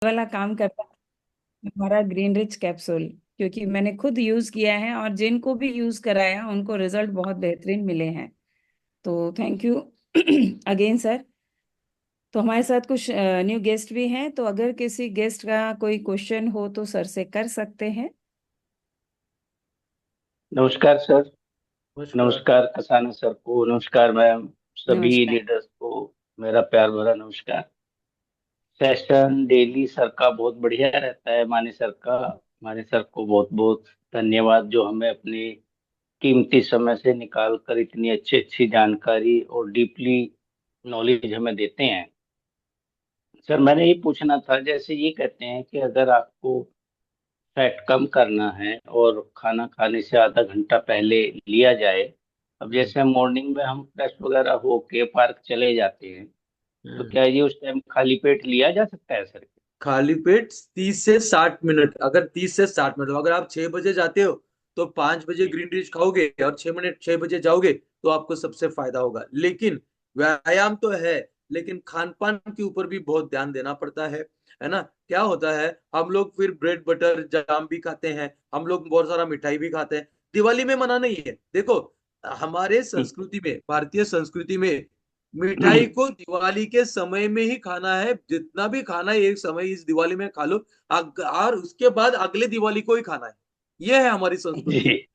वाला काम करता है हमारा ग्रीन रिच कैप्सूल, क्योंकि मैंने खुद यूज किया है और जिनको भी यूज कराया उनको रिजल्ट बहुत बेहतरीन मिले हैं। तो थैंक यू अगेन सर। तो हमारे साथ कुछ न्यू गेस्ट भी हैं, तो अगर किसी गेस्ट का कोई क्वेश्चन हो तो सर से कर सकते हैं। नमस्कार सर। नमस्कार। नमस्कार कसाना सर को, नमस्कार मैम, सभी नमस्कार। लीडर्स को मेरा प्यार भरा नमस्कार। सेशन डेली सर का बहुत बढ़िया रहता है। माने सर को बहुत बहुत धन्यवाद जो हमें अपने कीमती समय से निकाल कर इतनी अच्छी अच्छी जानकारी और डीपली नॉलेज हमें देते हैं। सर मैंने ये पूछना था, जैसे ये कहते हैं कि अगर आपको फैट कम करना है और खाना खाने से आधा घंटा पहले लिया जाए। अब हम्म, जैसे मॉर्निंग में हम फ्रेश वगैरह होके पार्क चले जाते हैं, तो हम्म। क्या ये उस टाइम खाली पेट लिया जा सकता है सर? खाली पेट 30 से 60 मिनट, अगर 30 से 60 मिनट अगर आप 6 बजे जाते हो तो 5 बजे जी ग्रीन रीच खाओगे और 6 मिनट 6 बजे जाओगे तो आपको सबसे फायदा होगा। लेकिन व्यायाम तो है, लेकिन खान पान के ऊपर भी बहुत ध्यान देना पड़ता है ना। क्या होता है, हम लोग फिर ब्रेड बटर जाम भी खाते हैं, हम लोग बहुत सारा मिठाई भी खाते हैं। दिवाली में मना नहीं है, देखो हमारे संस्कृति में, भारतीय संस्कृति में मिठाई को दिवाली के समय में ही खाना है। जितना भी खाना है एक समय इस दिवाली में खा लो, और उसके बाद अगले दिवाली को ही खाना है। यह है हमारी जी संस्कृति।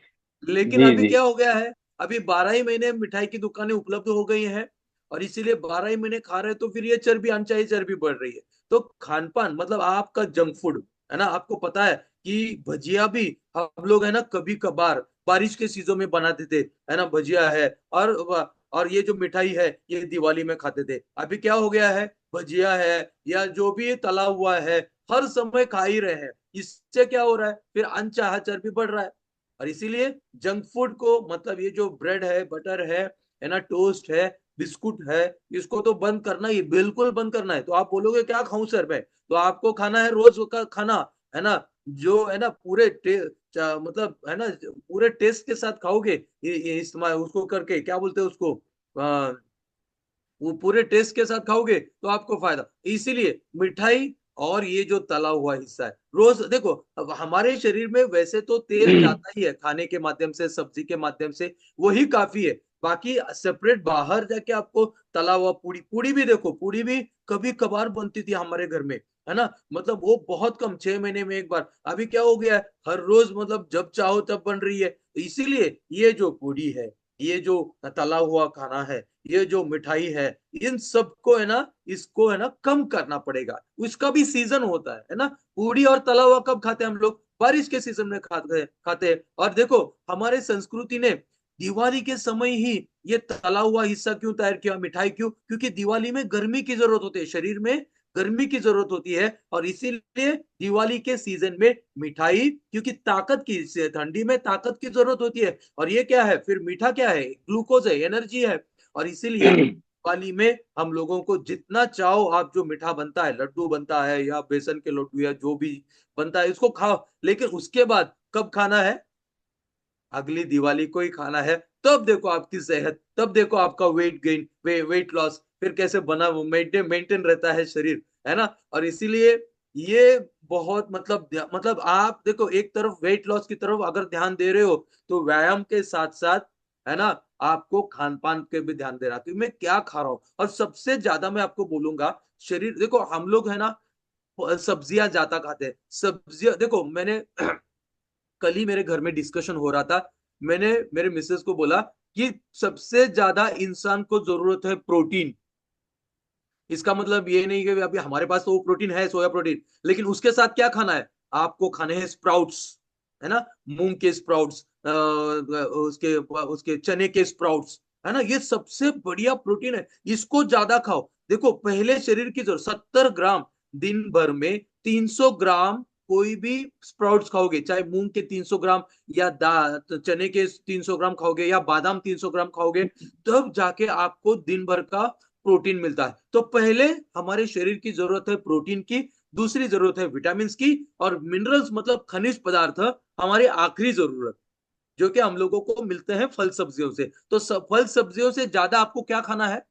लेकिन जी अभी जी। क्या हो गया है, अभी 12 ही महीने मिठाई की दुकानें उपलब्ध हो गई हैं, और इसीलिए 12 ही महीने खा रहे हैं, तो फिर ये चर्बी, अनचाही चर्बी बढ़ रही है। तो खान पान मतलब आपका जंक फूड है ना। आपको पता है कि भजिया भी हम लोग है ना कभी कभार बारिश के सीजन में बनाते थे, है ना, भजिया है। और ये जो मिठाई है ये दिवाली में खाते थे। अभी क्या हो गया है, भजिया है या जो भी तला हुआ है हर समय खा ही रहे हैं। इससे क्या हो रहा है, फिर अनचाहा चर्बी बढ़ रहा है। और इसीलिए जंक फूड को, मतलब ये जो ब्रेड है, बटर है ना, टोस्ट है, बिस्कुट है, इसको तो बंद करना ही, बिल्कुल बंद करना है। तो आप बोलोगे क्या खाऊं सर मैं, तो आपको खाना है रोज का खाना, है ना, जो है ना मतलब है ना पूरे टेस्ट के साथ खाओगे। ये इस्तेमाल उसको करके क्या बोलते हैं उसको, वो पूरे टेस्ट के साथ खाओगे तो आपको फायदा। इसीलिए मिठाई और ये जो तला हुआ हिस्सा है रोज देखो, अब हमारे शरीर में वैसे तो तेल जाता ही है खाने के माध्यम से, सब्जी के माध्यम से, वही काफी है। बाकी सेपरेट बाहर जाके आपको तला हुआ पूड़ी, पूड़ी भी देखो, पूड़ी भी कभी कभार बनती थी हमारे घर में, है ना, मतलब वो बहुत कम, 6 महीने में एक बार। अभी क्या हो गया है, हर रोज मतलब जब चाहो तब बन रही है। तो इसीलिए ये जो पूड़ी है, ये जो तला हुआ खाना है, ये जो मिठाई है, इन सबको है ना, इसको है ना कम करना पड़ेगा। उसका भी सीजन होता है ना। पूड़ी और तला हुआ कब खाते हैं हम लोग, बारिश के सीजन में खाते हैं। और देखो हमारे संस्कृति ने दिवाली के समय ही ये तला हुआ हिस्सा क्यों तैयार किया, मिठाई क्यों, क्योंकि दिवाली में गर्मी की जरूरत होती है, शरीर में गर्मी की जरूरत होती है। और इसीलिए दिवाली के सीजन में मिठाई, क्योंकि ताकत की, ठंडी में ताकत की जरूरत होती है। और ये क्या है, फिर मीठा क्या है, ग्लूकोज है, एनर्जी है। और इसीलिए दिवाली में हम लोगों को जितना चाहो आप, जो मीठा बनता है, लड्डू बनता है या बेसन के लड्डू या जो भी बनता है, इसको खाओ। लेकिन उसके बाद कब खाना है, अगली दिवाली को ही खाना है। तब देखो आपकी सेहत, तब देखो आपका वेट गेन, वेट लॉस फिर कैसे बना, मेंटेन रहता है शरीर, है ना। और इसीलिए ये बहुत मतलब आप देखो, एक तरफ वेट लॉस की तरफ अगर ध्यान दे रहे हो, तो व्यायाम के साथ साथ, है ना, आपको खान पान के भी ध्यान देना कि मैं क्या खा रहा हूँ। और सबसे ज्यादा मैं आपको बोलूंगा, शरीर देखो हम लोग है ना सब्जियां ज्यादा खाते हैं। सब्जियां देखो, मैंने कल ही मेरे घर में डिस्कशन हो रहा था, मैंने मेरे मिसेस को बोला कि सबसे ज्यादा इंसान को जरूरत है प्रोटीन। इसका मतलब ये नहीं कि अभी हमारे पास तो वो प्रोटीन है, सोया प्रोटीन, लेकिन उसके साथ क्या खाना है, आपको खाने हैं स्प्राउट्स, है ना, मूंग के स्प्राउट्स, उसके उसके चने के स्प्राउट्स, है ना, ये सबसे बढ़िया प्रोटीन है, इसको ज्यादा खाओ। देखो पहले शरीर की जरूरत 70 ग्राम, दिन भर में 300 ग्राम कोई भी स्प्राउट्स खाओगे, चाहे मूंग के 300 ग्राम या चने के 300 ग्राम खाओगे या बादाम 300 ग्राम खाओगे, तब जाके आपको दिन भर का प्रोटीन मिलता है। तो पहले हमारे शरीर की जरूरत है प्रोटीन की, दूसरी जरूरत है विटामिन की, और मिनरल्स मतलब खनिज पदार्थ हमारी आखिरी जरूरत, जो कि हम लोगों को मिलते हैं फल सब्जियों से। तो फल सब्जियों से ज्यादा आपको क्या खाना है,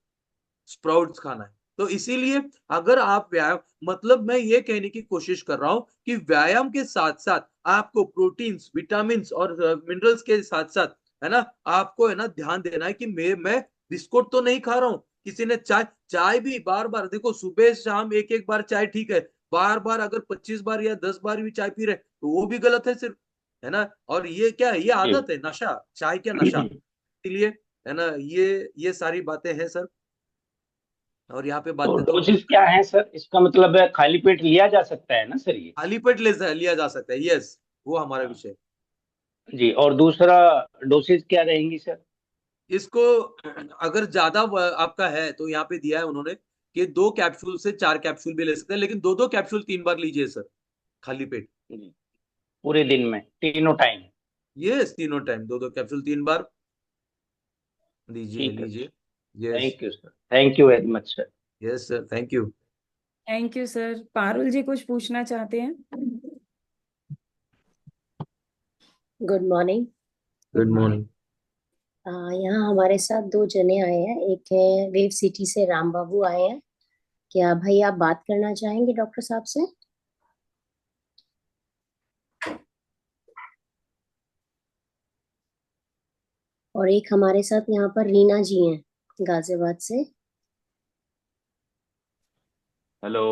स्प्राउट्स खाना है। तो इसीलिए अगर आप व्यायाम, मतलब मैं ये कहने की कोशिश कर रहा हूं कि व्यायाम के साथ साथ आपको प्रोटीन्स, विटामिन्स और मिनरल्स के साथ साथ, है ना, आपको है ना ध्यान देना है कि मैं बिस्कुट तो नहीं खा रहा हूँ। किसी ने चाय चाय भी बार बार, देखो सुबह शाम एक एक बार चाय ठीक है, बार बार अगर 25 बार या 10 बार भी चाय पी रहे तो वो भी गलत है सिर्फ, है ना। और ये क्या है, ये जी। आदत है, नशा, चाय क्या नशा। इसलिए है ना, ये सारी बातें हैं सर, और यहाँ पे तो बातें तो डोसेस क्या है सर, इसका मतलब है खाली पेट लिया जा सकता है ना सर ये? खाली पेट लिया जा सकता है, यस, वो हमारा हाँ। विषय। जी, और दूसरा डोसेज क्या रहेंगी सर? इसको अगर ज्यादा आपका है तो यहाँ पे दिया है उन्होंने कि 2 कैप्सूल से 4 कैप्सूल भी ले सकते हैं, लेकिन 2-2 कैप्सूल 3 बार लीजिए सर, खाली पेट। जी, पूरे दिन में तीनों टाइम? ये तीनों टाइम 2-2 कैप्सूल 3 बार लीजिए ठीक है लीजिए। Sir. Yes. Thank you sir, thank you very much sir. Yes sir, thank you. Thank you sir. Parul ji कुछ पूछना चाहते हैं? Good morning. Good morning. यहाँ हमारे साथ दो जने आए हैं, एक है वेव सिटी से राम बाबू आए हैं। क्या भाई आप बात करना चाहेंगे डॉक्टर साहब से? और एक हमारे साथ यहाँ पर रीना जी हैं गाजियाबाद से। हेलो।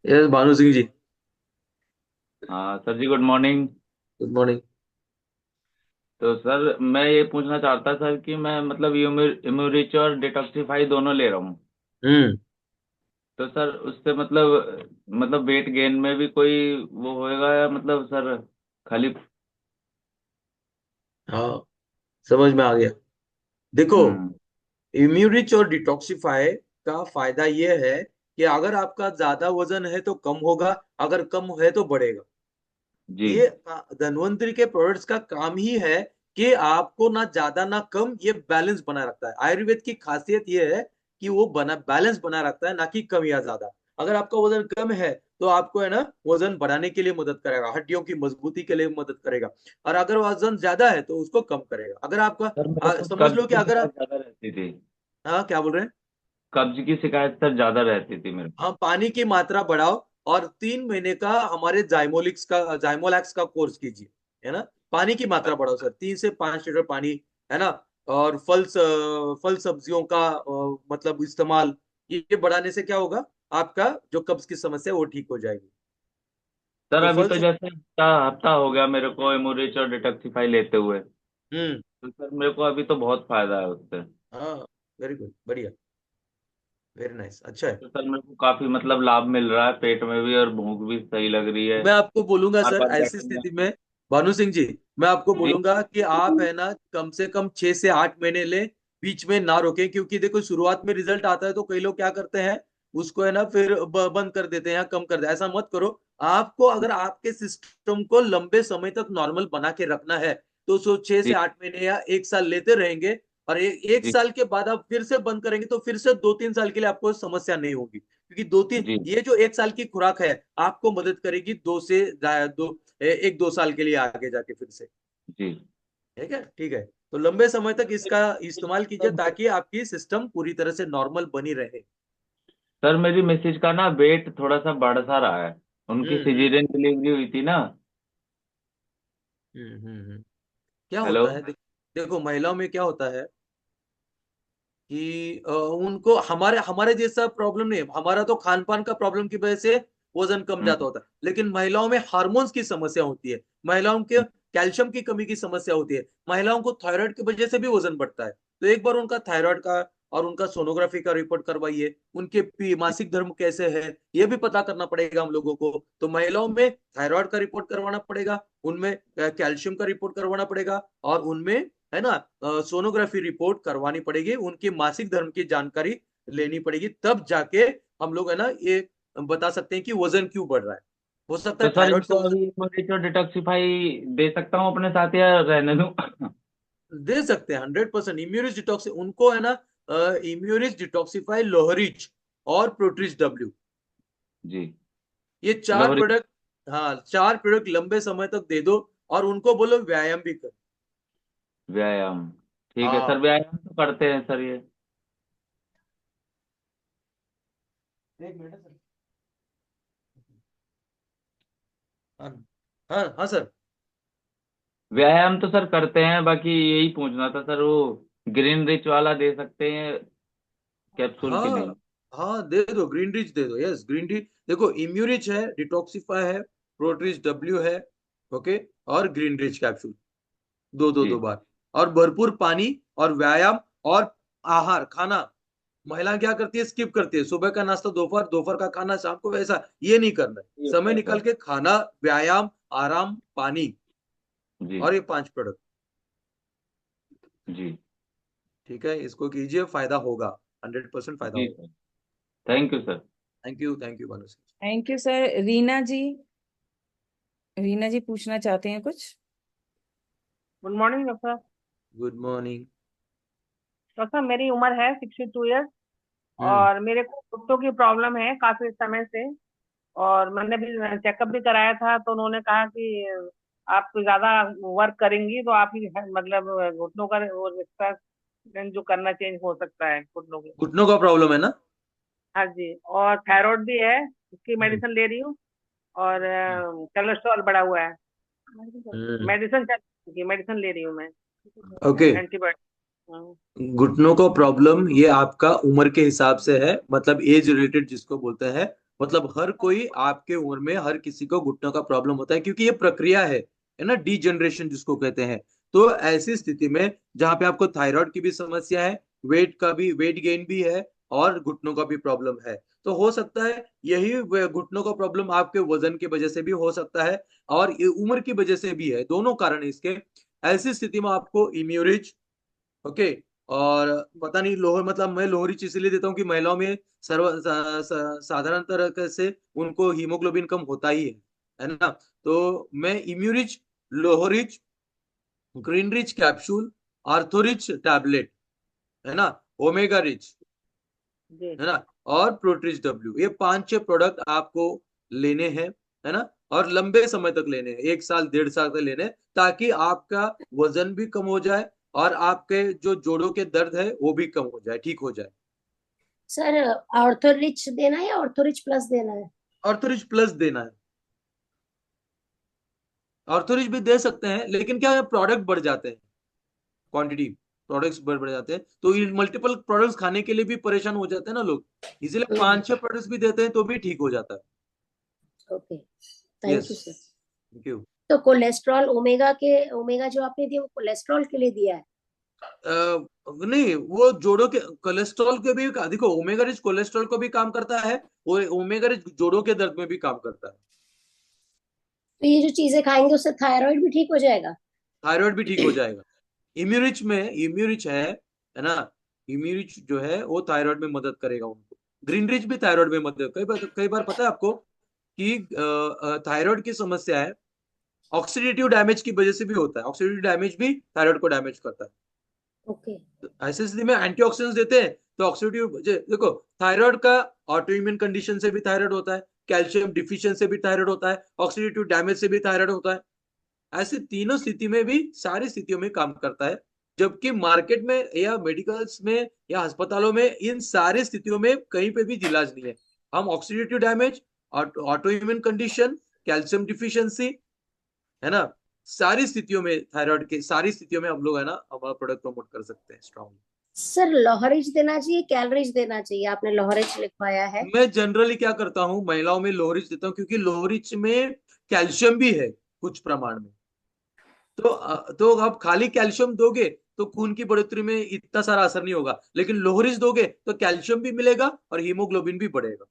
यस भानु सिंह जी। हाँ सर जी, गुड मॉर्निंग। Good morning. तो सर मैं ये पूछना चाहता सर कि मैं मतलब इम्यूरिच और डिटॉक्सिफाई दोनों ले रहा हूँ। हम्म। तो सर उससे मतलब वेट गेन में भी कोई वो होएगा या मतलब सर खाली। हाँ, समझ में आ गया। देखो, हम्म। इम्यूरिच और डिटॉक्सिफाई का फायदा ये है कि अगर आपका ज्यादा वजन है तो कम होगा, अगर कम है तो बढ़ेगा। जी ये धन्वंतरी के प्रोडक्ट्स का काम ही है कि आपको ना ज्यादा ना कम, ये बैलेंस बना रखता है। आयुर्वेद की खासियत ये है कि वो बना बैलेंस बना रखता है, ना कि कम या ज्यादा। अगर आपका वजन कम है तो आपको है ना वजन बढ़ाने के लिए मदद करेगा, हड्डियों की मजबूती के लिए मदद करेगा। और अगर वजन ज्यादा है तो उसको कम करेगा। अगर आपका सर, मेरे को समझ कब्ज लो कि की अगर शिकायत ज्यादा रहती थी। हाँ, क्या बोल रहे हैं? कब्ज की शिकायत सर ज्यादा रहती थी मेरे को। हाँ, पानी की मात्रा बढ़ाओ, और 3 महीने का हमारे जाइमोलैक्स का कोर्स कीजिए, है ना। पानी की मात्रा बढ़ाओ सर, 3 से 5 लीटर पानी, है ना। और फल सब्जियों का मतलब इस्तेमाल, ये बढ़ाने से क्या होगा, आपका जो कब्ज की समस्या है वो ठीक हो जाएगी। सर तो अभी फल तो जैसे हफ्ता हफ्ता हो गया मेरे को इम्यूरिच और डिटॉक्सिफाई लेते हुए। हम्म। तो सर मेरे को अभी तो बहुत फायदा है उससे। हाँ, वेरी गुड, बढ़िया, वेरी नाइस, अच्छा है। तो सर मेरे को काफी मतलब लाभ मिल रहा है, पेट में भी और भूख भी सही लग रही है। मैं आपको बोलूंगा बार सर, बार ऐसी बैठूंगा। स्थिति में भानु सिंह जी, मैं आपको जी बोलूंगा कि आप है ना कम से कम 6 से 8 महीने ले, बीच में ना रोकें। क्योंकि देखो, शुरुआत में रिजल्ट आता है तो कई लोग क्या करते हैं, उसको है ना फिर बंद कर देते हैं या कम कर देते हैं। ऐसा मत करो। आपको अगर आपके सिस्टम को लंबे समय तक नॉर्मल बना के रखना है तो सो 6 से 8 महीने या 1 साल लेते रहेंगे। और एक जी साल के बाद आप फिर से बंद करेंगे तो फिर से 2-3 साल के लिए आपको समस्या नहीं होगी। क्योंकि जी। ये जो 1 साल की खुराक है आपको मदद करेगी 1-2 साल के लिए आगे जाके फिर से। जी। ठीक है, ठीक है। तो लंबे समय तक इसका इस्तेमाल कीजिए सर ताकि आपकी सिस्टम पूरी तरह से नॉर्मल बनी रहे। सर मेरी मिसेज का ना वेट थोड़ा सा बढ़ सा रहा है। उनकी हम्म, हम्म, सिजेरियन डिलीवरी हुई थी ना। हम्म, क्या हेलो। होता है, देखो महिलाओं में क्या होता है कि उनको हमारे हमारे जैसा प्रॉब्लम नहीं है। हमारा तो खान पान का प्रॉब्लम की वजह से वजन कम जाता हम्म। होता है, लेकिन महिलाओं में हार्मोन्स की समस्या होती है, महिलाओं के कैल्शियम की कमी की समस्या होती है, महिलाओं को थायराइड की वजह से भी वजन बढ़ता है। तो एक बार उनका थायराइड का और उनका सोनोग्राफी का रिपोर्ट करवाइए। उनके मासिक धर्म कैसे है ये भी पता करना पड़ेगा हम लोगों को। तो महिलाओं में थायराइड का रिपोर्ट करवाना पड़ेगा, उनमें कैल्शियम का रिपोर्ट करवाना पड़ेगा, और उनमें है ना सोनोग्राफी रिपोर्ट करवानी पड़ेगी, उनकी मासिक धर्म की जानकारी लेनी पड़ेगी। तब जाके हम लोग है ना ये बता सकते हैं कि वजन क्यों बढ़ रहा है। हो सकता तो है सर थायराइड से इनको वजन। अभी इम्यूनिटी डिटॉक्सिफाई दे सकता हूँ अपने साथ या रहने दूँ? दे सकते हैं 100%। इम्यूनिस डिटॉक्सी उनको है ना, इम्यूनिस डिटॉक्सिफाई, लोहरिच और प्रोट्रिस डब्ल्यू, जी। ये चार लोहरी। प्रोडक्ट। हाँ, 4 प्रोडक्ट लंबे समय तक दे दो, और उनको बोलो व्यायाम भी कर। व्यायाम। ठीक है सर, हाँ, व्यायाम तो करते हैं सर ये। एक मिनट सर। हाँ हाँ हाँ सर। व्यायाम तो सर करते हैं, बाकी यही पूछना था सर, वो ग्रीन रिच वाला दे सकते हैं कैप्सूल की नहीं? हाँ हाँ, दे दो ग्रीन रिच दे दो। यस, ग्रीन रिच देखो, इम्यूरिच है, डिटॉक्सिफाई है, प्रोट्रिच डब्ल्यू है। ओके। और ग्रीन रिच कैप्सूल दो दो दो जी बार। और भरपूर पानी और व्यायाम और आहार खाना। महिला क्या करती है, स्किप करती है सुबह का नाश्ता, दोपहर दोपहर का खाना, शाम को, वैसा ये नहीं करना है। ये समय होता है निकाल सर। के खाना, व्यायाम, आराम, पानी, जी और ये 5 प्रोडक्ट। जी ठीक है, इसको कीजिए, फायदा होगा, 100% फायदा जी होगा। Sir, thank you sir. Thank you Bhanu sir. Thank you sir. Reena ji, Reena ji पूछना चाहते हैं कुछ? Good morning doctor. Good morning. Doctor मेरी उम्र है 62 ईयर्स हम्म। और मेरे को घुटनों की प्रॉब्लम है काफी समय से। और मैंने भी चेकअप भी कराया था तो उन्होंने कहा कि आप ज्यादा वर्क करेंगी तो आपकी मतलब घुटनों का वो एक्सरसाइज जो करना चेंज हो सकता है घुटनों के। घुटनों का प्रॉब्लम है ना? हाँ जी, और थायराइड भी है, उसकी हम्म। मेडिसिन ले रही हूँ। और कोलेस्ट्रॉल बढ़ा हुआ है, हम्म। मेडिसिन मेडिसिन ले रही हूँ मैं, ओके। एंटीबायोटिक। घुटनों का प्रॉब्लम ये आपका उम्र के हिसाब से है, मतलब एज रिलेटेड जिसको बोलते हैं। मतलब हर कोई आपके उम्र में हर किसी को घुटनों का प्रॉब्लम होता है, क्योंकि ये प्रक्रिया है ना, डीजनरेशन जिसको कहते हैं। तो ऐसी स्थिति में जहां पे आपको थायराइड की भी समस्या है, वेट गेन भी है, और घुटनों का भी प्रॉब्लम है, तो हो सकता है यही घुटनों का प्रॉब्लम आपके वजन की वजह से भी हो सकता है, और ये उम्र की वजह से भी है, दोनों कारण है इसके। ऐसी स्थिति में आपको इम्यूरिज, ओके, और पता नहीं लोहर, मतलब मैं लोहरी इसलिए देता हूँ कि महिलाओं में साधारण तरह से उनको हीमोग्लोबिन कम होता ही है ना। तो मैं इम्यूरिच, लोहरिच, ग्रीन रिच कैप्सूल, आर्थोरिच टैबलेट, है ना, ओमेगा रिच, जी है ना, और प्रोट्रिच डब्ल्यू, ये 5-6 प्रोडक्ट आपको लेने हैं, है ना। और लंबे समय तक लेने हैं, 1 साल 1.5 साल तक लेने हैं, ताकि आपका वजन भी कम हो जाए, और आपके जो जोड़ों के दर्द है वो भी कम हो जाए, ठीक हो जाए। सर ऑर्थो रिच देना है या ऑर्थो रिच प्लस देना है? ऑर्थोरिच प्लस देना है। ऑर्थोरिच भी दे सकते हैं, लेकिन क्या है, प्रोडक्ट बढ़ जाते हैं, क्वांटिटी, प्रोडक्ट्स बढ़ जाते हैं, तो ये मल्टीपल प्रोडक्ट्स खाने के लिए भी परेशान हो जाते हैं ना लोग, इसीलिए 5-6 प्रोडक्ट्स भी देते हैं तो भी ठीक हो जाता है। Okay, thank yes, you sir. Thank you. तो कोलेस्ट्रॉल ओमेगा जो आपने दिया वो कोलेस्ट्रॉल के लिए दिया है? नहीं, वो जोड़ों के कोलेस्ट्रॉल के भी, देखो ओमेगा रिच कोलेस्ट्रॉल को भी काम करता है, वो ओमेगा रिच जोड़ों के दर्द में भी काम करता है। तो ये जो चीजें खाएंगे उससे थायराइड भी ठीक हो जाएगा? थायराइड भी ठीक हो जाएगा। इम्यूरिच में, इम्यूरिच है ना, इम्यूरिच जो है वो थायराइड में मदद करेगा उनको। ग्रीन रिच भी थायराइड में मदद, कई बार पता है आपको कि थायराइड की समस्या है, ऑक्सीडेटिव डैमेज की वजह से भी होता है, ऑक्सीडेटिव डैमेज भी थायराइड को डैमेज करता है। ओके। तो ऐसे स्थिति में एंटीऑक्सीडेंट्स देते हैं, तो ऑक्सीडेटिव, देखो थायराइड का ऑटो इम्यून कंडीशन से भी थायराइड होता है, कैल्शियम डिफिशियंसी से भी थायराइड होता है, ऑक्सीडेटिव डैमेज से भी थायराइड होता है। ऐसे तीनों स्थिति में भी, सारी स्थितियों में काम करता है। जबकि मार्केट में या मेडिकल्स में या अस्पतालों में इन सारी स्थितियों में कहीं पे भी इलाज नहीं है। हम oxidative damage, auto immune condition, calcium deficiency, है ना, सारी स्थितियों में, थायराइड के सारी स्थितियों में हम लोग है ना हमारा प्रोडक्ट प्रमोट कर सकते हैं स्ट्रांगली। सर लोहरिच देना चाहिए कैलरिच देना चाहिए? आपने लोहरिच लिखवाया है। मैं जनरली क्या करता हूँ, महिलाओं में लोहरिच देता हूँ, क्योंकि लोहरिच में कैल्शियम भी है कुछ प्रमाण में। तो आप खाली कैल्शियम दोगे तो खून की बढ़ोतरी में इतना सारा असर नहीं होगा, लेकिन लोहरिच दोगे तो कैल्शियम भी मिलेगा और हीमोग्लोबिन भी बढ़ेगा।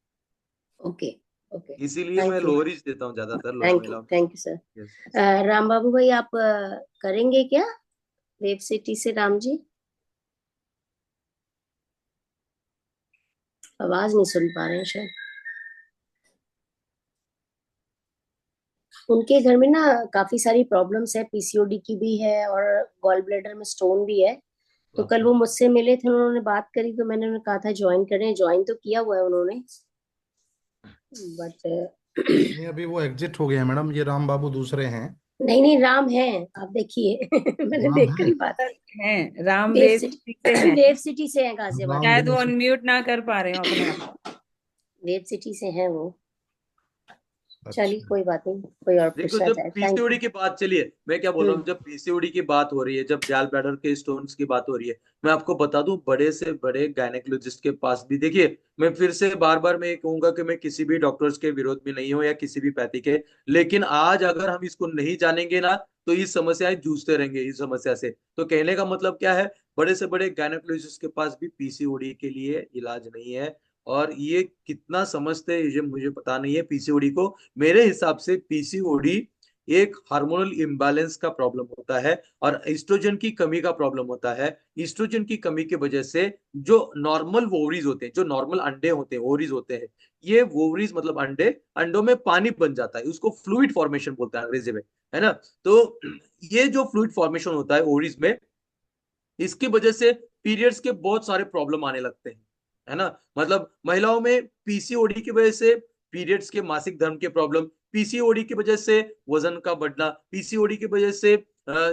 ओके। ओके, इसीलिए मैं थैंक यू। लोहरिच देता हूँ ज्यादातर महिलाओं में। Thank you sir. Yes. Ram Babu भाई आप करेंगे क्या वेब सिटी से? राम जी आवाज नहीं सुन पा रहे हैं शायद। उनके घर में ना काफी सारी प्रॉब्लम्स है, पीसीओडी की भी है और गॉल ब्लैडर में स्टोन भी है। तो कल वो मुझसे मिले थे, उन्होंने बात करी तो मैंने उन्हें कहा था ज्वाइन करें, ज्वाइन तो किया हुआ है उन्होंने, बट नहीं, अभी वो एग्जिट हो गए हैं मैडम, ये राम बाबू दूसरे हैं। नहीं नहीं, राम है, आप देखिए मैंने राम देखकर है। ही बात सर की। हैं, राम वेव वेब सिटी से हैं। वेव सिटी से है गाजियाबाद राम में। शायद वो वेब अनम्यूट ना कर पा रहे हो अपने आप। ग्रेट सिटी से हैं वो। चलिए अच्छा। कोई बात नहीं, कोई और देखो, पूछना जब चाहे। Thank PCOD you. की बात, चलिए मैं क्या बोल रहा हूँ, हम्म। जब पीसीओडी की बात हो रही है, जब गैल ब्लैडर के स्टोन्स की बात हो रही है, मैं आपको बता दूं, बड़े से बड़े गायनेकोलॉजिस्ट के पास भी देखिए, मैं फिर से बार बार मैं ये कहूंगा कि मैं किसी भी डॉक्टर्स के विरोध में नहीं हूँ या किसी भी पैथी के, लेकिन आज अगर हम इसको नहीं जानेंगे ना, तो ये समस्याएं जूझते रहेंगे इस समस्या से। तो कहने का मतलब क्या है, बड़े से बड़े गायनेकोलॉजिस्ट के पास भी पीसीओडी के लिए इलाज नहीं है। और ये कितना समझते हैं ये मुझे पता नहीं है पीसीओडी को। मेरे हिसाब से पीसीओडी एक हार्मोनल इम्बैलेंस का प्रॉब्लम होता है, और ईस्ट्रोजन की कमी का प्रॉब्लम होता है। ईस्ट्रोजन की कमी की वजह से जो नॉर्मल ओवरीज होते हैं, जो नॉर्मल अंडे होते हैं, ओवरीज होते हैं, ये ओवरीज मतलब अंडे, अंडों में पानी बन जाता है, उसको फ्लूइड फॉर्मेशन बोलते हैं अंग्रेजी में, है ना। तो ये जो फ्लूइड फॉर्मेशन होता है ओवरीज में, इसकी वजह से पीरियड्स के बहुत सारे प्रॉब्लम आने लगते हैं, है ना। मतलब महिलाओं में पीसीओडी की वजह से पीरियड्स के, मासिक धर्म के प्रॉब्लम, पीसीओडी की वजह से वजन का बढ़ना, पीसीओडी की वजह से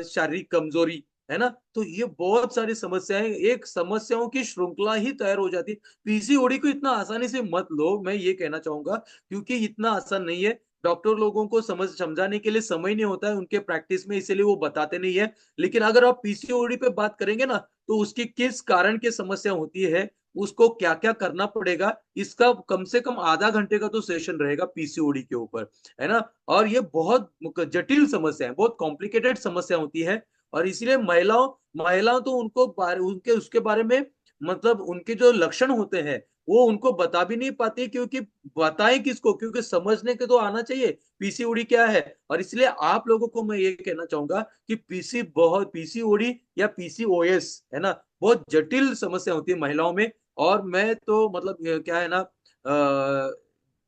शारीरिक कमजोरी, है ना। तो ये बहुत सारी समस्याएं, एक समस्याओं की श्रृंखला ही तैयार हो जाती है। पीसीओडी को इतना आसानी से मत लो, मैं ये कहना चाहूंगा, क्योंकि इतना आसान नहीं है। डॉक्टर लोगों को समझाने के लिए समय नहीं होता है उनके प्रैक्टिस में, इसीलिए वो बताते नहीं है। लेकिन अगर आप पीसीओडी पे बात करेंगे ना, तो उसकी किस कारण की समस्या होती है, उसको क्या क्या करना पड़ेगा, इसका कम से कम आधा घंटे का तो सेशन रहेगा पीसीओडी के ऊपर, है ना। और ये बहुत जटिल समस्या है, बहुत कॉम्प्लिकेटेड समस्या होती है। और इसीलिए महिलाओं महिलाओं तो उनको उनके उसके बारे में, मतलब उनके जो लक्षण होते हैं, वो उनको बता भी नहीं पाती, क्योंकि बताएं किसको, क्योंकि समझने के तो आना चाहिए पीसीओडी क्या है। और इसलिए आप लोगों को मैं ये कहना चाहूंगा कि पीसीओडी या पीसीओएस, है ना, बहुत जटिल समस्या होती है महिलाओं में। और मैं तो मतलब क्या है ना,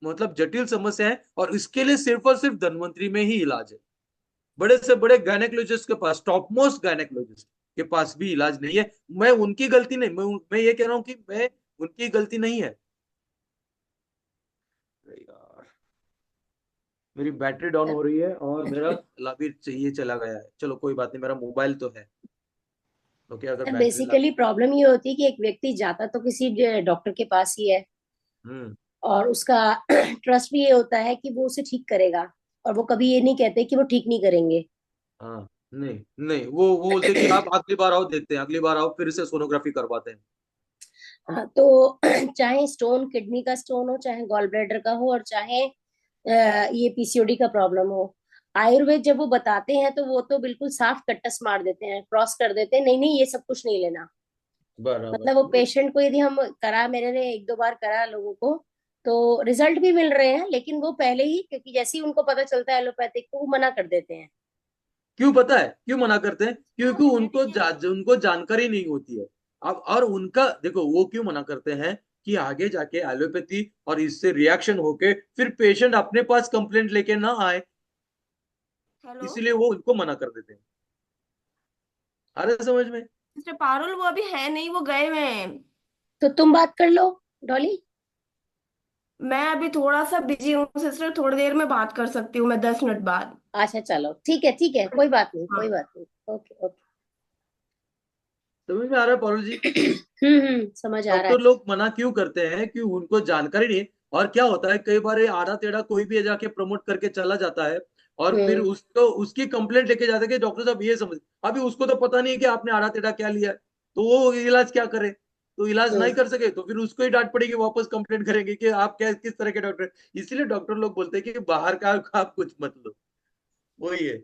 मतलब जटिल समस्या है, और इसके लिए सिर्फ और सिर्फ धन्वंतरी में ही इलाज है। बड़े से बड़े गायनेकोलॉजिस्ट के पास, टॉप मोस्ट गायनेकोलॉजिस्ट के पास भी इलाज नहीं है। मैं उनकी गलती नहीं, मैं ये कह रहा हूँ कि मैं उनकी गलती नहीं है। अरे यार, मेरी बैटरी डाउन हो रही है और मेरा लाभी चाहिए चला गया है। चलो कोई बात नहीं, मेरा मोबाइल तो है, ओके, अगर सर बैटरी ला। बेसिकली प्रॉब्लम ये होती है कि एक व्यक्ति जाता तो किसी डॉक्टर के पास ही है, हम्म। और उसका ट्रस्ट भी ये होता है कि वो उसे ठीक करेगा, और वो कभी ये नहीं कहते कि वो ठीक नहीं करेंगे। हाँ, नहीं नहीं, वो बोलते कि आप अगली बार आओ, देखते हैं, अगली बार आओ, फिर से सोनोग्राफी करवाते हैं। हाँ, तो चाहे स्टोन किडनी का स्टोन हो, चाहे गॉल ब्लैडर का हो, और चाहे ये पीसीओडी का प्रॉब्लम हो, आयुर्वेद जब वो बताते हैं तो वो तो बिल्कुल साफ कट्टस मार देते हैं, क्रॉस कर देते हैं, नहीं नहीं ये सब कुछ नहीं लेना। बराबर, मतलब वो नहीं। पेशेंट को यदि हम करा, मैंने ने एक दो बार करा लोगों को, तो रिजल्ट भी मिल रहे हैं, लेकिन वो पहले ही, क्योंकि जैसे ही उनको पता चलता है एलोपैथिक को, वो मना कर देते हैं। क्यों पता है क्यों मना करते हैं? क्योंकि उनको जानकारी नहीं होती है। अब और उनका देखो, वो क्यों मना करते हैं कि आगे जाके एलोपैथी और इससे रिएक्शन होके फिर पेशेंट अपने पास कंप्लेंट लेके ना आए, हेलो इसीलिए वो उनको मना कर देते हैं। आ रहा है समझ में? मिस्टर पारुल, वो अभी है नहीं, वो गए हुए हैं। तो तुम बात कर लो डॉली। मैं अभी थोड़ा सा बिजी हूँ सिस्टर, थोड़ी देर में बात कर सकती हूँ मैं, 10 मिनट बाद। अच्छा चलो ठीक है, कोई बात नहीं, कोई हाँ। बात नहीं। Okay okay. समझ में आ रहा है पारुल जी? समझ आ रहा है। डॉक्टर लोग मना क्यों करते हैं कि उनको जानकारी नहीं है। और क्या होता है, कई बार ये आड़ा टेढ़ा कोई भी जाके प्रमोट करके चला जाता है, और फिर हम्म। उसको उसकी कंप्लेंट लेके जाते हैं कि डॉक्टर साहब ये समझ, अभी उसको तो पता नहीं है कि आपने आड़ा टेढ़ा क्या लिया है, तो वो इलाज क्या करे? तो इलाज नहीं हम्म। कर सके तो फिर उसको ही डांट पड़ेगी, वापस कंप्लेंट करेंगे कि आप क्या, किस तरह के डॉक्टर। इसलिए डॉक्टर लोग बोलते हैं कि बाहर का आप कुछ मत लो, वही है।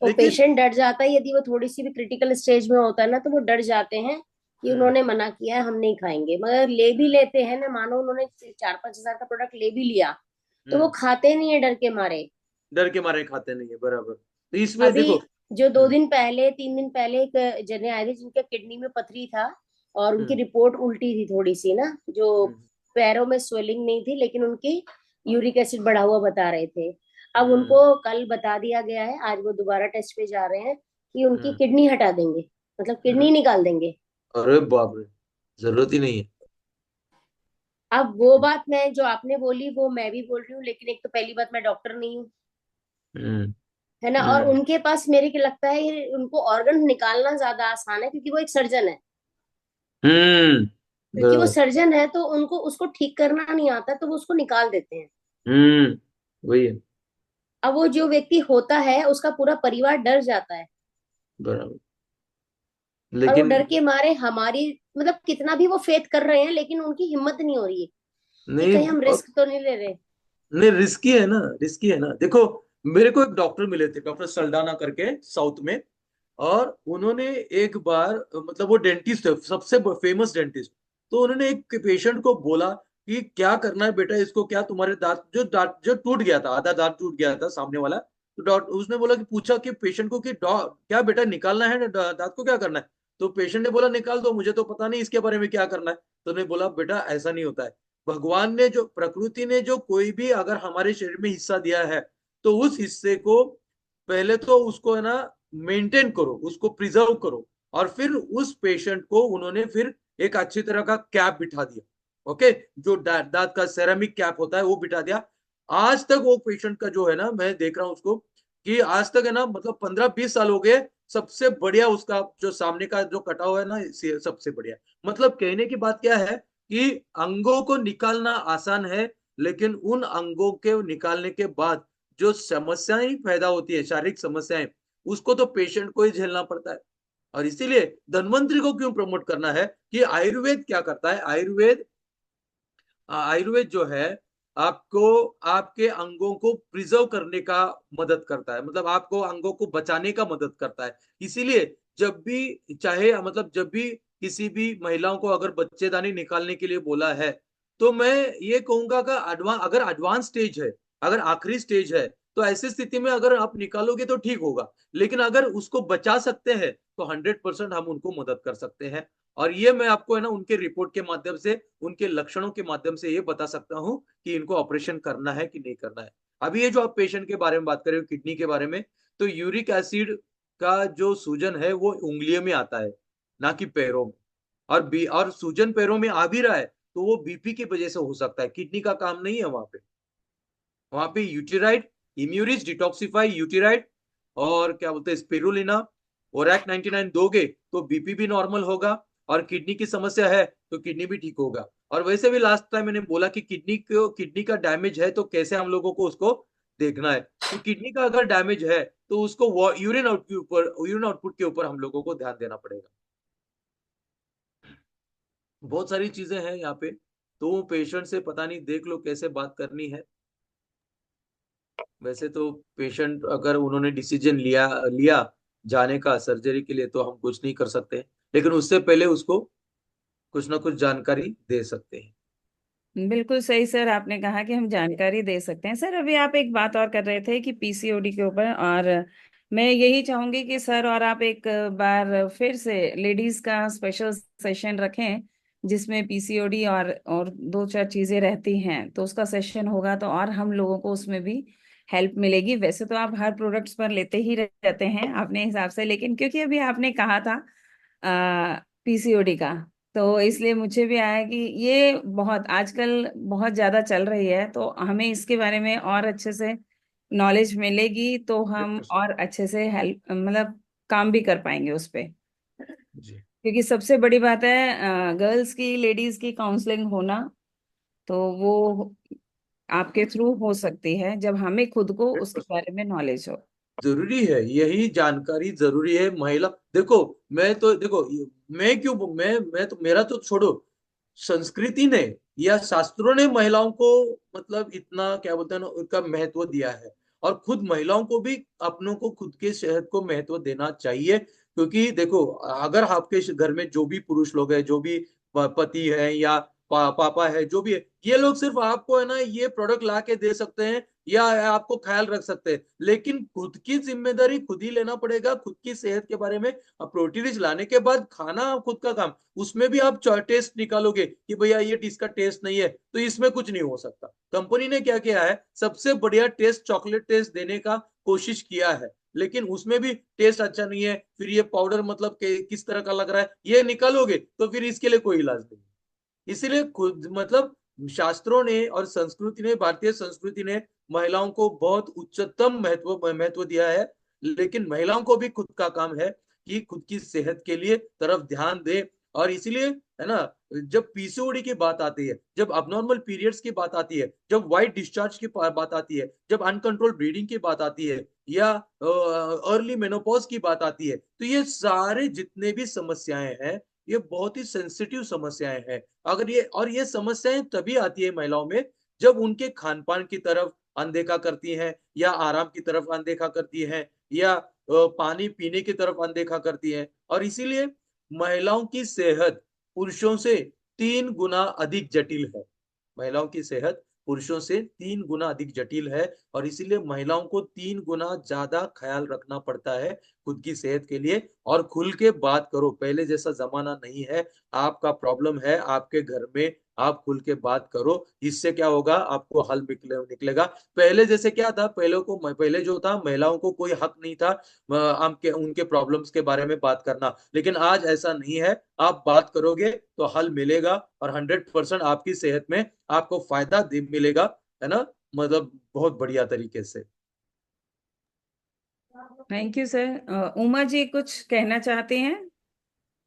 वो लेकिन पेशेंट डर जाता है, यदि वो थोड़ी सी भी क्रिटिकल स्टेज में होता है ना, तो वो डर जाते हैं कि हम्म, उन्होंने मना किया है, हम नहीं खाएंगे, मगर ले भी लेते हैं ना, मानो उन्होंने 4-5 हजार का प्रोडक्ट ले भी लिया, तो वो हम्म, खाते नहीं है डर के मारे। डर के मारे खाते नहीं है, बराबर। तो इसमें अभी देखो। जो दो हम्म, दिन पहले 3 दिन पहले एक जने आए थे जिनके किडनी में पथरी था, और उनकी हम्म, रिपोर्ट उल्टी थी थोड़ी सी ना, जो हम्म, पैरों में स्वेलिंग नहीं थी, लेकिन उनकी यूरिक एसिड बढ़ा हुआ बता रहे थे। अब हम्म, उनको कल बता दिया गया है, आज वो दोबारा टेस्ट पे जा रहे हैं, कि उनकी हम्म, किडनी हटा देंगे, मतलब हम्म। किडनी निकाल देंगे। अरे बाप रे, जरूरत ही नहीं है। अब वो बात मैं जो आपने बोली वो मैं भी बोल रही हूँ, लेकिन एक तो पहली बात मैं डॉक्टर नहीं हूँ, हम्म, है ना, और हम्म, उनके पास मेरे को लगता है ये उनको ऑर्गन निकालना ज्यादा आसान है, क्योंकि वो एक सर्जन है। हम्म, क्योंकि वो बराबर। सर्जन है तो उनको उसको ठीक करना नहीं आता, तो वो उसको निकाल देते हैं। वही है। अब वो जो व्यक्ति होता है उसका पूरा परिवार डर जाता है, बराबर। और वो लेकिन डर के मारे हमारी, मतलब कितना भी वो फेथ कर रहे हैं लेकिन उनकी हिम्मत नहीं हो रही है कि नहीं, कहीं हम रिस्क तो नहीं ले रहे। नहीं रिस्की है ना, रिस्की है ना। देखो, मेरे को एक डॉक्टर मिले थे, डॉक्टर सल्डाना करके, साउथ में। और उन्होंने एक बार, मतलब वो डेंटिस्ट है, सबसे फेमस डेंटिस्ट। तो उन्होंने एक पेशेंट को बोला कि क्या करना है बेटा इसको, क्या तुम्हारे दांत जो टूट गया था, आधा दांत टूट गया था सामने वाला। तो डॉक्टर उसने बोला कि पूछा कि पेशेंट को कि क्या बेटा निकालना है दांत को, क्या करना है? तो पेशेंट ने बोला निकाल दो, मुझे तो पता नहीं इसके बारे में क्या करना है। तो उन्होंने बोला बेटा ऐसा नहीं होता है। भगवान ने जो, प्रकृति ने जो कोई भी अगर हमारे शरीर में हिस्सा दिया है, तो उस हिस्से को पहले तो उसको है ना मेंटेन करो, उसको प्रिजर्व करो। और फिर उस पेशेंट को उन्होंने फिर एक अच्छी तरह का कैप बिठा दिया। ओके, जो दांत का सेरामिक कैप होता है वो बिठा दिया। आज तक वो पेशेंट का जो है ना, मैं देख रहा हूँ उसको, कि आज तक है ना, मतलब 15-20 साल हो गए, सबसे बढ़िया उसका जो सामने का जो कटा हुआ है ना, सबसे बढ़िया। मतलब कहने की बात क्या है कि अंगों को निकालना आसान है, लेकिन उन अंगों के निकालने के बाद जो समस्याएं पैदा होती है, शारीरिक समस्याएं, उसको तो पेशेंट को ही झेलना पड़ता है। और इसीलिए धन्वंतरी को क्यों प्रमोट करना है, कि आयुर्वेद क्या करता है। आयुर्वेद जो है, आपको आपके अंगों को प्रिजर्व करने का मदद करता है, मतलब आपको अंगों को बचाने का मदद करता है। इसीलिए जब भी चाहे, मतलब जब भी किसी भी महिलाओं को अगर बच्चेदानी निकालने के लिए बोला है, तो मैं ये कहूंगा कि अगर एडवांस स्टेज है, अगर आखिरी स्टेज है, तो ऐसी स्थिति में अगर आप निकालोगे तो ठीक होगा। लेकिन अगर उसको बचा सकते हैं, तो 100% हम उनको मदद कर सकते हैं। और ये मैं आपको है ना उनके रिपोर्ट के माध्यम से, उनके लक्षणों के माध्यम से ये बता सकता हूँ कि इनको ऑपरेशन करना है कि नहीं करना है। अभी ये जो आप पेशेंट के बारे में बात कर रहे हो, किडनी के बारे में, तो यूरिक एसिड का जो सूजन है वो उंगलियों में आता है, ना कि पैरों में। और सूजन पैरों में आ भी रहा है, तो वो बीपी की वजह से हो सकता है, किडनी का काम नहीं है वहां पे। वहां पे यूटिराइड, इम्यूरिज डिटॉक्सिफाई यूटिराइड, और क्या बोलते हैं स्पिरुलिना, ओरैक 99 दोगे तो बीपी भी नॉर्मल होगा। और किडनी की समस्या है तो किडनी भी ठीक होगा। और वैसे भी लास्ट टाइम मैंने बोला कि किडनी का डैमेज है तो कैसे हम लोगों को उसको देखना है। तो किडनी का अगर डैमेज है, तो उसको यूरिन आउटपुट के ऊपर हम लोगों को ध्यान देना पड़ेगा। बहुत सारी चीजें हैं यहाँ पे। तो पेशेंट से पता नहीं, देख लो कैसे बात करनी है। वैसे तो पेशेंट अगर उन्होंने डिसीजन लिया लिया जाने का सर्जरी के लिए, तो हम कुछ नहीं कर सकते, लेकिन उससे पहले उसको कुछ ना कुछ जानकारी दे सकते हैं। बिल्कुल सही सर, आपने कहा कि हम जानकारी दे सकते हैं। सर अभी आप एक बात और कर रहे थे कि पीसीओडी के ऊपर, और मैं यही चाहूंगी कि सर और आप एक बार फिर से लेडीज का स्पेशल सेशन रखें, जिसमें पीसीओडी और दो चार चीजें रहती हैं, तो उसका सेशन होगा तो और हम लोगों को उसमें भी हेल्प मिलेगी। वैसे तो आप हर प्रोडक्ट्स पर लेते ही रहते हैं अपने हिसाब से, लेकिन क्योंकि अभी आपने कहा था पीसीओडी का, तो इसलिए मुझे भी आया कि ये बहुत आजकल बहुत ज्यादा चल रही है, तो हमें इसके बारे में और अच्छे से नॉलेज मिलेगी, तो हम 100%। और अच्छे से हेल्प, मतलब काम भी कर पाएंगे उस पे। जी। क्योंकि सबसे बड़ी बात है गर्ल्स की, लेडीज की काउंसलिंग होना, तो वो आपके थ्रू हो सकती है जब हमें खुद को उसके 100%। बारे में नॉलेज हो। जरूरी है, यही जानकारी जरूरी है। महिला, देखो, मैं तो देखो, मैं क्यों, मैं तो, मेरा तो छोड़ो, संस्कृति ने या शास्त्रों ने महिलाओं को, मतलब इतना क्या बोलते हैं ना, उनका महत्व दिया है। और खुद महिलाओं को भी अपनों को, खुद के सेहत को महत्व देना चाहिए। क्योंकि देखो, अगर आपके घर में जो भी पुरुष लोग हैं, जो भी पति है या पापा है, जो भी है, ये लोग सिर्फ आपको है ना ये प्रोडक्ट ला के दे सकते हैं या आपको ख्याल रख सकते हैं, लेकिन खुद की जिम्मेदारी खुद ही लेना पड़ेगा। खुद की सेहत के बारे में प्रोटीन रिच लाने के बाद खाना खुद का काम। उसमें भी आप टेस्ट निकालोगे कि भैया ये इसका टेस्ट नहीं है, तो इसमें कुछ नहीं हो सकता। कंपनी ने क्या किया है, सबसे बढ़िया टेस्ट, चॉकलेट टेस्ट देने का कोशिश किया है, लेकिन उसमें भी टेस्ट अच्छा नहीं है। फिर ये पाउडर मतलब किस तरह का लग रहा है, ये निकालोगे तो फिर इसके लिए कोई इलाज नहीं। इसीलिए खुद, मतलब शास्त्रों ने और संस्कृति ने, भारतीय संस्कृति ने महिलाओं को बहुत उच्चतम महत्व महत्व दिया है। लेकिन महिलाओं को भी खुद का काम है कि खुद की सेहत के लिए तरफ ध्यान दे। और इसीलिए है ना, जब पीसीओडी की बात आती है, जब अबनॉर्मल पीरियड्स की बात आती है, जब वाइट डिस्चार्ज की बात आती है, जब अनकंट्रोल ब्लीडिंग की बात आती है, या अर्ली मेनोपॉज की बात आती है, तो ये सारे जितने भी समस्याएं हैं, ये बहुत ही सेंसिटिव समस्याएं हैं। अगर ये समस्याएं तभी आती है महिलाओं में, जब उनके खान पान की तरफ अनदेखा करती हैं, या आराम की तरफ अनदेखा करती हैं, या पानी पीने की तरफ अनदेखा करती हैं। और इसीलिए महिलाओं की सेहत पुरुषों से 3 गुना अधिक जटिल है। महिलाओं की सेहत पुरुषों से 3 गुना अधिक जटिल है, और इसीलिए महिलाओं को 3 गुना ज्यादा ख्याल रखना पड़ता है खुद की सेहत के लिए। और खुल के बात करो, पहले जैसा जमाना नहीं है। आपका प्रॉब्लम है आपके घर में, आप खुल के बात करो, इससे क्या होगा, आपको हल निकलेगा। पहले जैसे क्या था, पहले जो था, महिलाओं को कोई हक नहीं था आपके उनके प्रॉब्लम्स के बारे में बात करना। लेकिन आज ऐसा नहीं है, आप बात करोगे तो हल मिलेगा, और 100% आपकी सेहत में आपको फायदा मिलेगा, है ना, मतलब बहुत बढ़िया तरीके से। Thank you sir. Uma ji कुछ कहना चाहते हैं?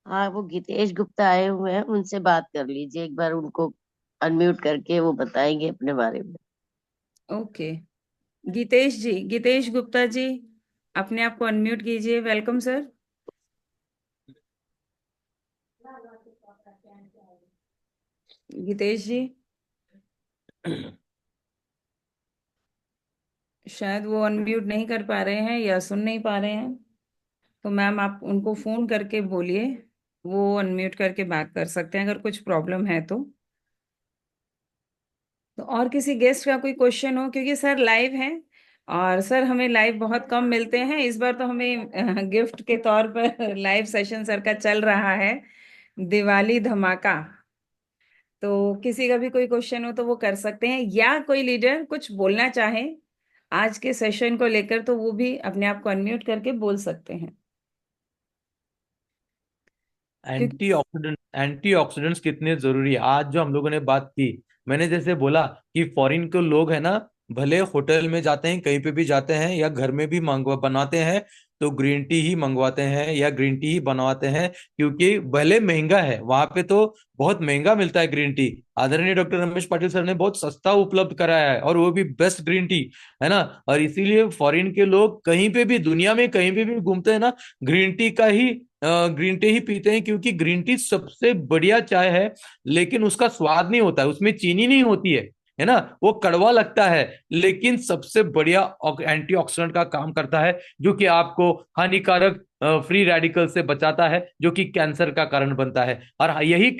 हाँ, वो गीतेश गुप्ता आए हुए हैं, उनसे बात कर लीजिए एक बार, उनको अनम्यूट करके वो बताएंगे अपने बारे में। ओके, गीतेश जी, गीतेश गुप्ता जी, अपने आप को अनम्यूट कीजिए। Welcome sir. गीतेश जी, शायद वो अनम्यूट नहीं कर पा रहे हैं या सुन नहीं पा रहे हैं। तो मैम आप उनको फोन करके बोलिए, वो अनम्यूट करके बात कर सकते हैं अगर कुछ प्रॉब्लम है तो। और किसी गेस्ट का कोई क्वेश्चन हो, क्योंकि सर लाइव हैं, और सर हमें लाइव बहुत कम मिलते हैं। इस बार तो हमें गिफ्ट के तौर पर लाइव सेशन सर का चल रहा है, दिवाली धमाका। तो किसी का भी कोई क्वेश्चन हो तो वो कर सकते हैं, या कोई लीडर कुछ बोलना चाहे आज के सेशन को लेकर तो वो भी अपने आप को अनम्यूट करके बोल सकते हैं। क्योंकि एंटीऑक्सीडेंट्स कितने जरूरी है, आज जो हम लोगों ने बात की। मैंने जैसे बोला कि फॉरेन के लोग है ना, भले होटल में जाते हैं, कहीं पे भी जाते हैं, या घर में भी मंगवा बनाते हैं, तो ग्रीन टी ही मंगवाते हैं या ग्रीन टी ही बनवाते हैं, क्योंकि भले महंगा है वहां पे, तो बहुत महंगा मिलता है ग्रीन टी। आदरणीय डॉक्टर रमेश पाटिल सर ने बहुत सस्ता उपलब्ध कराया है, और वो भी बेस्ट ग्रीन टी, है ना। और इसीलिए फॉरेन के लोग कहीं पे भी दुनिया में कहीं पे भी घूमते हैं ना, ग्रीन टी का ही ग्रीन टी ही पीते हैं, क्योंकि ग्रीन टी सबसे बढ़िया चाय है। लेकिन उसका स्वाद नहीं होता है, उसमें चीनी नहीं होती है ना, वो कड़वा लगता है, लेकिन सबसे बढ़िया एंटीऑक्सीडेंट का काम करता है, जो कि आपको हानिकारक फ्री रेडिकल से बचाता है, जो कि कैंसर का कारण बनता है। और यही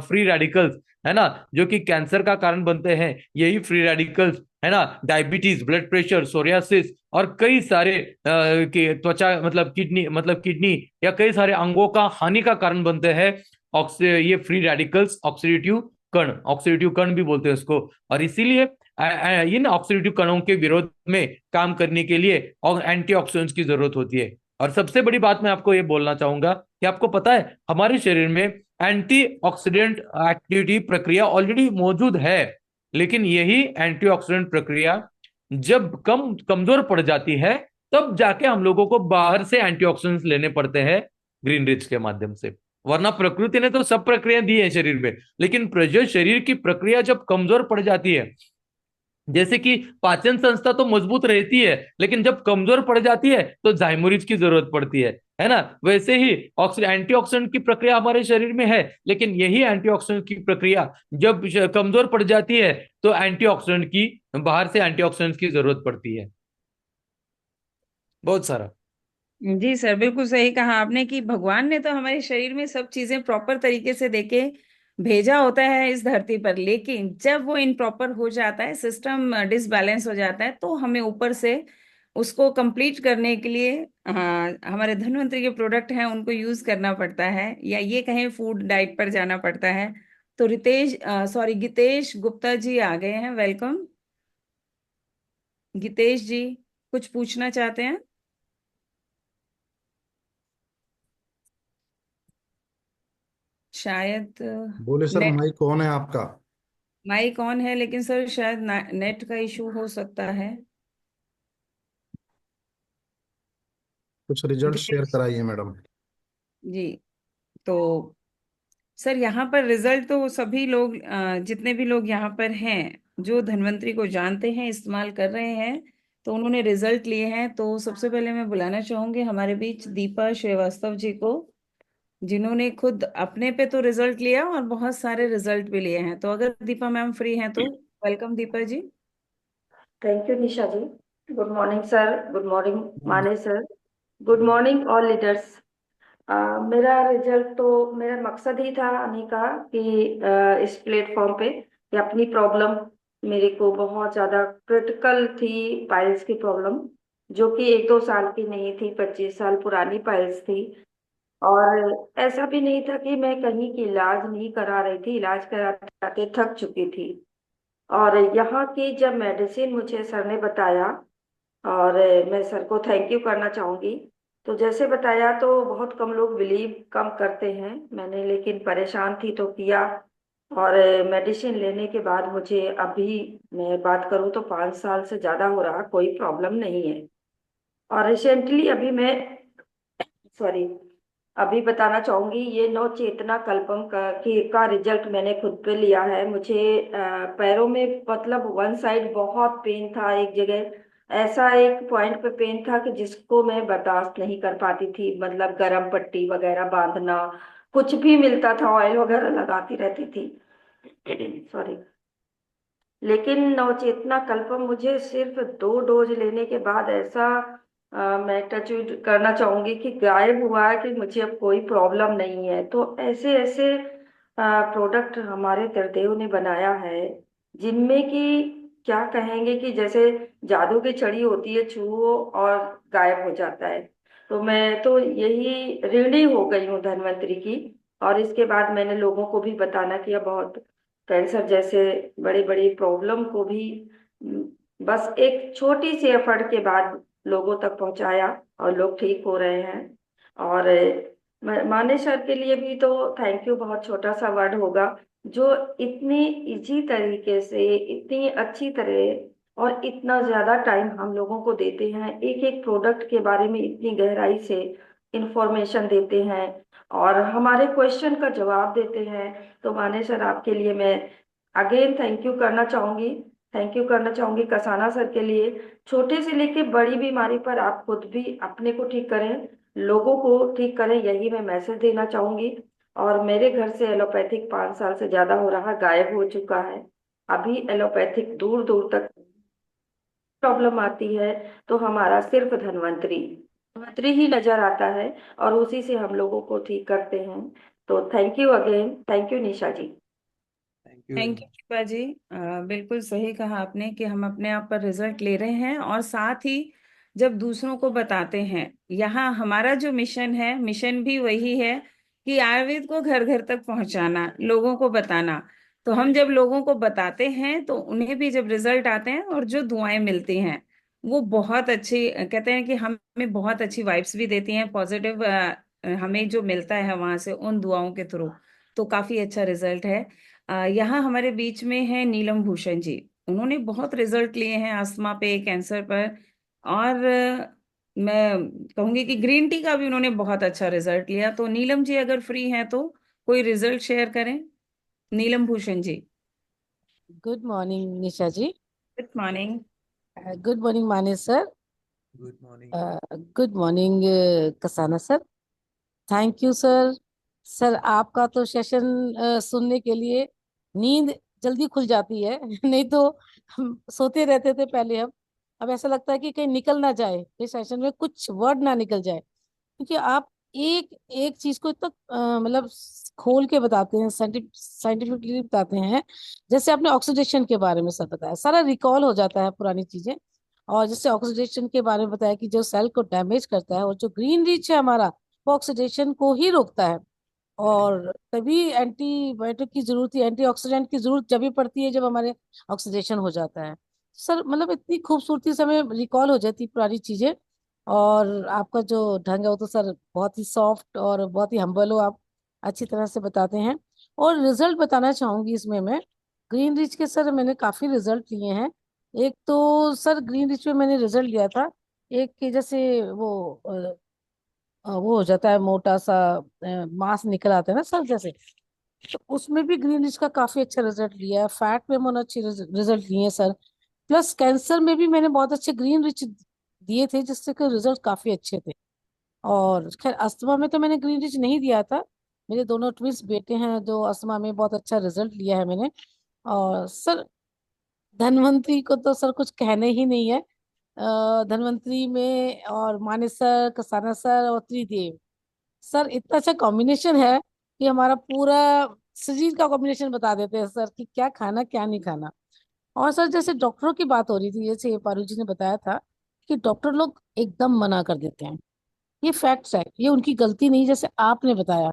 फ्री रेडिकल्स, है ना, जो कि कैंसर का कारण बनते हैं, यही फ्री रेडिकल्स, है ना, डायबिटीज, ब्लड प्रेशर, सोरियासिस, और कई सारे की त्वचा मतलब किडनी या कई सारे अंगों का हानि का कारण बनते हैं। ये फ्री रेडिकल्स, ऑक्सीडेटिव कण भी बोलते हैं उसको। और इसीलिए इन ऑक्सीडेटिव कणों के विरोध में काम करने के लिए एंटीऑक्सीडेंट्स की जरूरत होती है। और सबसे बड़ी बात मैं आपको ये बोलना चाहूंगा कि आपको पता है हमारे शरीर में एंटीऑक्सीडेंट एक्टिविटी प्रक्रिया ऑलरेडी मौजूद है, लेकिन यही एंटीऑक्सीडेंट प्रक्रिया जब कमजोर पड़ जाती है, तब जाके हम लोगों को बाहर से एंटीऑक्सीडेंट्स लेने पड़ते हैं ग्रीन रिच के माध्यम से। वरना प्रकृति ने तो सब प्रक्रिया दी है शरीर में, लेकिन जो शरीर की प्रक्रिया जब कमजोर पड़ जाती है, जैसे कि पाचन संस्था तो मजबूत रहती है, लेकिन जब कमजोर पड़ जाती है तो जाइमोरिज की जरूरत पड़ती है ना। वैसे ही एंटीऑक्सीडेंट की प्रक्रिया हमारे शरीर में है, लेकिन यही एंटीऑक्सीडेंट की प्रक्रिया जब कमजोर पड़ जाती है, तो एंटीऑक्सीडेंट की बाहर से एंटीऑक्सीडेंट की जरूरत पड़ती है, बहुत सारा। जी सर, बिल्कुल सही कहा आपने कि भगवान ने तो हमारे शरीर में सब चीजें प्रॉपर तरीके से देके भेजा होता है इस धरती पर, लेकिन जब वो इनप्रॉपर हो जाता है, सिस्टम डिसबैलेंस हो जाता है, तो हमें ऊपर से उसको कंप्लीट करने के लिए हमारे धन्वंतरी के प्रोडक्ट हैं उनको यूज करना पड़ता है, या ये कहें फूड डाइट पर जाना पड़ता है। तो गीतेश गुप्ता जी आ गए हैं, वेलकम। गीतेश जी कुछ पूछना चाहते हैं? शायद बोले सर, नेट, माइक कौन है आपका? माइक ऑन है, लेकिन सर शायद नेट का इशू हो सकता है। कुछ रिजल्ट शेयर गीतेश कराइए मैडम। जी, तो सर यहाँ पर रिजल्ट तो सभी लोग जितने भी लोग यहाँ पर हैं जो धन्वंतरी को जानते हैं, इस्तेमाल कर रहे हैं, तो उन्होंने रिजल्ट लिए हैं। तो सबसे पहले मैं बुलाना चाहूंगी हमारे बीच दीपा श्रीवास्तव जी को, जिन्होंने खुद अपने पे तो रिजल्ट लिया और बहुत सारे रिजल्ट भी लिए हैं। तो अगर दीपा मैम फ्री हैं तो welcome Deepa ji. Thank you Nisha ji. Good morning sir, good morning Mane sir, good morning all leaders. मेरा रिजल्ट तो मेरा मकसद ही था आने का कि इस प्लेटफॉर्म पे कि अपनी प्रॉब्लम, मेरे को बहुत ज़्यादा क्रिटिकल थी पाइल्स की प्रॉब्लम, जो कि 1-2 साल की नहीं थी, 25 साल पुरानी पाइल्स थी। और ऐसा भी नहीं था कि मैं कहीं की इलाज नहीं करा रही थी, इलाज कराते कराते थक चुकी थी। और यहाँ की जब मेडिसिन मुझे सर ने बताया, और मैं सर को थैंक यू करना चाहूँगी। तो जैसे बताया तो बहुत कम लोग बिलीव कम करते हैं, मैंने लेकिन परेशान थी तो किया। और मेडिसिन लेने के बाद मुझे अभी, मैं बात करूँ तो 5 साल से ज़्यादा हो रहा, कोई प्रॉब्लम नहीं है। और रिसेंटली अभी मैं, सॉरी, अभी बताना चाहूंगी ये नव चेतना कल्पम का रिजल्ट मैंने खुद पे लिया है। मुझे पैरों में मतलब वन साइड बहुत पेन था, एक जगह ऐसा एक पॉइंट पे पेन था कि जिसको मैं बर्दाश्त नहीं कर पाती थी, मतलब गरम पट्टी वगैरह बांधना, कुछ भी मिलता था ऑयल वगैरह लगाती रहती थी। सॉरी। लेकिन नवचेतना कल्पम मुझे सिर्फ 2 डोज लेने के बाद ऐसा, मैं टचवुड करना चाहूंगी कि गायब हुआ है, कि मुझे अब कोई प्रॉब्लम नहीं है। तो ऐसे ऐसे प्रोडक्ट हमारे त्रिदेव ने बनाया है, जिनमें कि क्या कहेंगे कि जैसे जादू की छड़ी होती है, छुओ और गायब हो जाता है। तो मैं तो यही ऋणी हो गई हूँ धन्वंतरी की। और इसके बाद मैंने लोगों को भी बताना किया, बहुत कैंसर जैसे बड़ी बड़ी प्रॉब्लम को भी म, बस एक छोटी सी एफर्ट के बाद लोगों तक पहुंचाया, और लोग ठीक हो रहे हैं। और माने सर के लिए भी तो थैंक यू बहुत छोटा सा वर्ड होगा, जो इतनी इजी तरीके से, इतनी अच्छी तरह और इतना ज्यादा टाइम हम लोगों को देते हैं, एक एक प्रोडक्ट के बारे में इतनी गहराई से इंफॉर्मेशन देते हैं और हमारे क्वेश्चन का जवाब देते हैं। तो माने सर आपके लिए मैं अगेन थैंक यू करना चाहूंगी। थैंक यू करना चाहूंगी कसाना सर के लिए। छोटे से लेके बड़ी बीमारी पर आप खुद भी अपने को ठीक करें, लोगों को ठीक करें, यही मैं मैसेज देना चाहूंगी। और मेरे घर से एलोपैथिक 5 साल से ज्यादा हो रहा, गायब हो चुका है। अभी एलोपैथिक दूर दूर तक प्रॉब्लम आती है तो हमारा सिर्फ धन्वंतरी धन्वंतरी ही नजर आता है, और उसी से हम लोगों को ठीक करते हैं। तो thank you again, thank you Nisha ji. Thank you very thank you much. Deepa ji. बिल्कुल सही कहा आपने कि हम अपने आप पर रिजल्ट ले रहे हैं और साथ ही जब दूसरों को बताते हैं, यहाँ हमारा जो मिशन है, मिशन भी वही है कि आयुर्वेद को घर घर तक पहुंचाना, लोगों को बताना। तो हम जब लोगों को बताते हैं तो उन्हें भी जब रिजल्ट आते हैं और जो दुआएं मिलती हैं वो बहुत अच्छी, कहते हैं कि हमें बहुत अच्छी वाइब्स भी देती हैं, पॉजिटिव हमें जो मिलता है वहां से उन दुआओं के थ्रू। तो काफी अच्छा रिजल्ट है। यहाँ हमारे बीच में है नीलम भूषण जी। उन्होंने बहुत रिजल्ट लिए हैं अस्थमा पे, कैंसर पर। और मैं कहूंगी कि ग्रीन टी का भी उन्होंने बहुत अच्छा रिजल्ट लिया। तो नीलम जी अगर फ्री हैं तो कोई रिजल्ट शेयर करें। Neelam Bhushan ji. Good morning Nisha ji. Good morning. Good morning Mane sir. Good morning. Good morning Kasana sir. Thank you sir. Sir आपका तो सेशन सुनने के लिए नींद जल्दी खुल जाती है नहीं तो हम सोते रहते थे पहले हम। अब ऐसा लगता है कि कहीं निकल ना जाए, इस सेशन में कुछ वर्ड ना निकल जाए, क्योंकि आप एक एक चीज को इतना मतलब खोल के बताते हैं, साइंटिफिकली बताते हैं। जैसे आपने ऑक्सीडेशन के बारे में सर बताया, सारा रिकॉल हो जाता है पुरानी चीजें। और जैसे ऑक्सीडेशन के बारे में बताया कि जो सेल को डैमेज करता है, और जो ग्रीन रिच है हमारा, वो ऑक्सीडेशन को ही रोकता है। और तभी एंटीबायोटिक की जरूरत, एंटीऑक्सीडेंट की जरूरत जब भी पड़ती है जब हमारे ऑक्सीडेशन हो जाता है। सर मतलब इतनी खूबसूरती से हमें रिकॉल हो जाती पुरानी चीजें। और आपका जो ढंग है वो तो सर बहुत ही सॉफ्ट और बहुत ही हम्बल हो आप, अच्छी तरह से बताते हैं। और रिजल्ट बताना चाहूंगी इसमें मैं। ग्रीन रिच के सर मैंने काफी रिजल्ट लिए हैं। एक तो सर ग्रीन रिच में मैंने रिजल्ट लिया था, एक कि जैसे वो हो जाता है मोटा सा, मांस निकल आता है ना सर, जैसे तो उसमें भी ग्रीन रिच का काफी अच्छा रिजल्ट लिया है, फैट में मैंने अच्छे रिजल्ट लिए हैं सर। प्लस कैंसर में भी मैंने बहुत अच्छे ग्रीन रिच दिए थे, जिससे कि रिजल्ट काफी अच्छे थे। और खैर अस्थमा में तो मैंने ग्रीन रिच नहीं दिया था। मेरे दोनों ट्विंस बेटे हैं जो अस्थमा में बहुत अच्छा रिजल्ट लिया है मैंने। और सर धनवंतरी को तो सर कुछ कहने ही नहीं है। धनवंतरी में और मानेसर, कसाना सर और त्रिदेव सर इतना अच्छा कॉम्बिनेशन है कि हमारा पूरा शरीर का कॉम्बिनेशन बता देते हैं सर कि क्या खाना क्या नहीं खाना। और सर जैसे डॉक्टरों की बात हो रही थी, जैसे पारू जी ने बताया था कि डॉक्टर लोग एकदम मना कर देते हैं। ये फैक्ट्स है, ये उनकी गलती नहीं जैसे आपने बताया।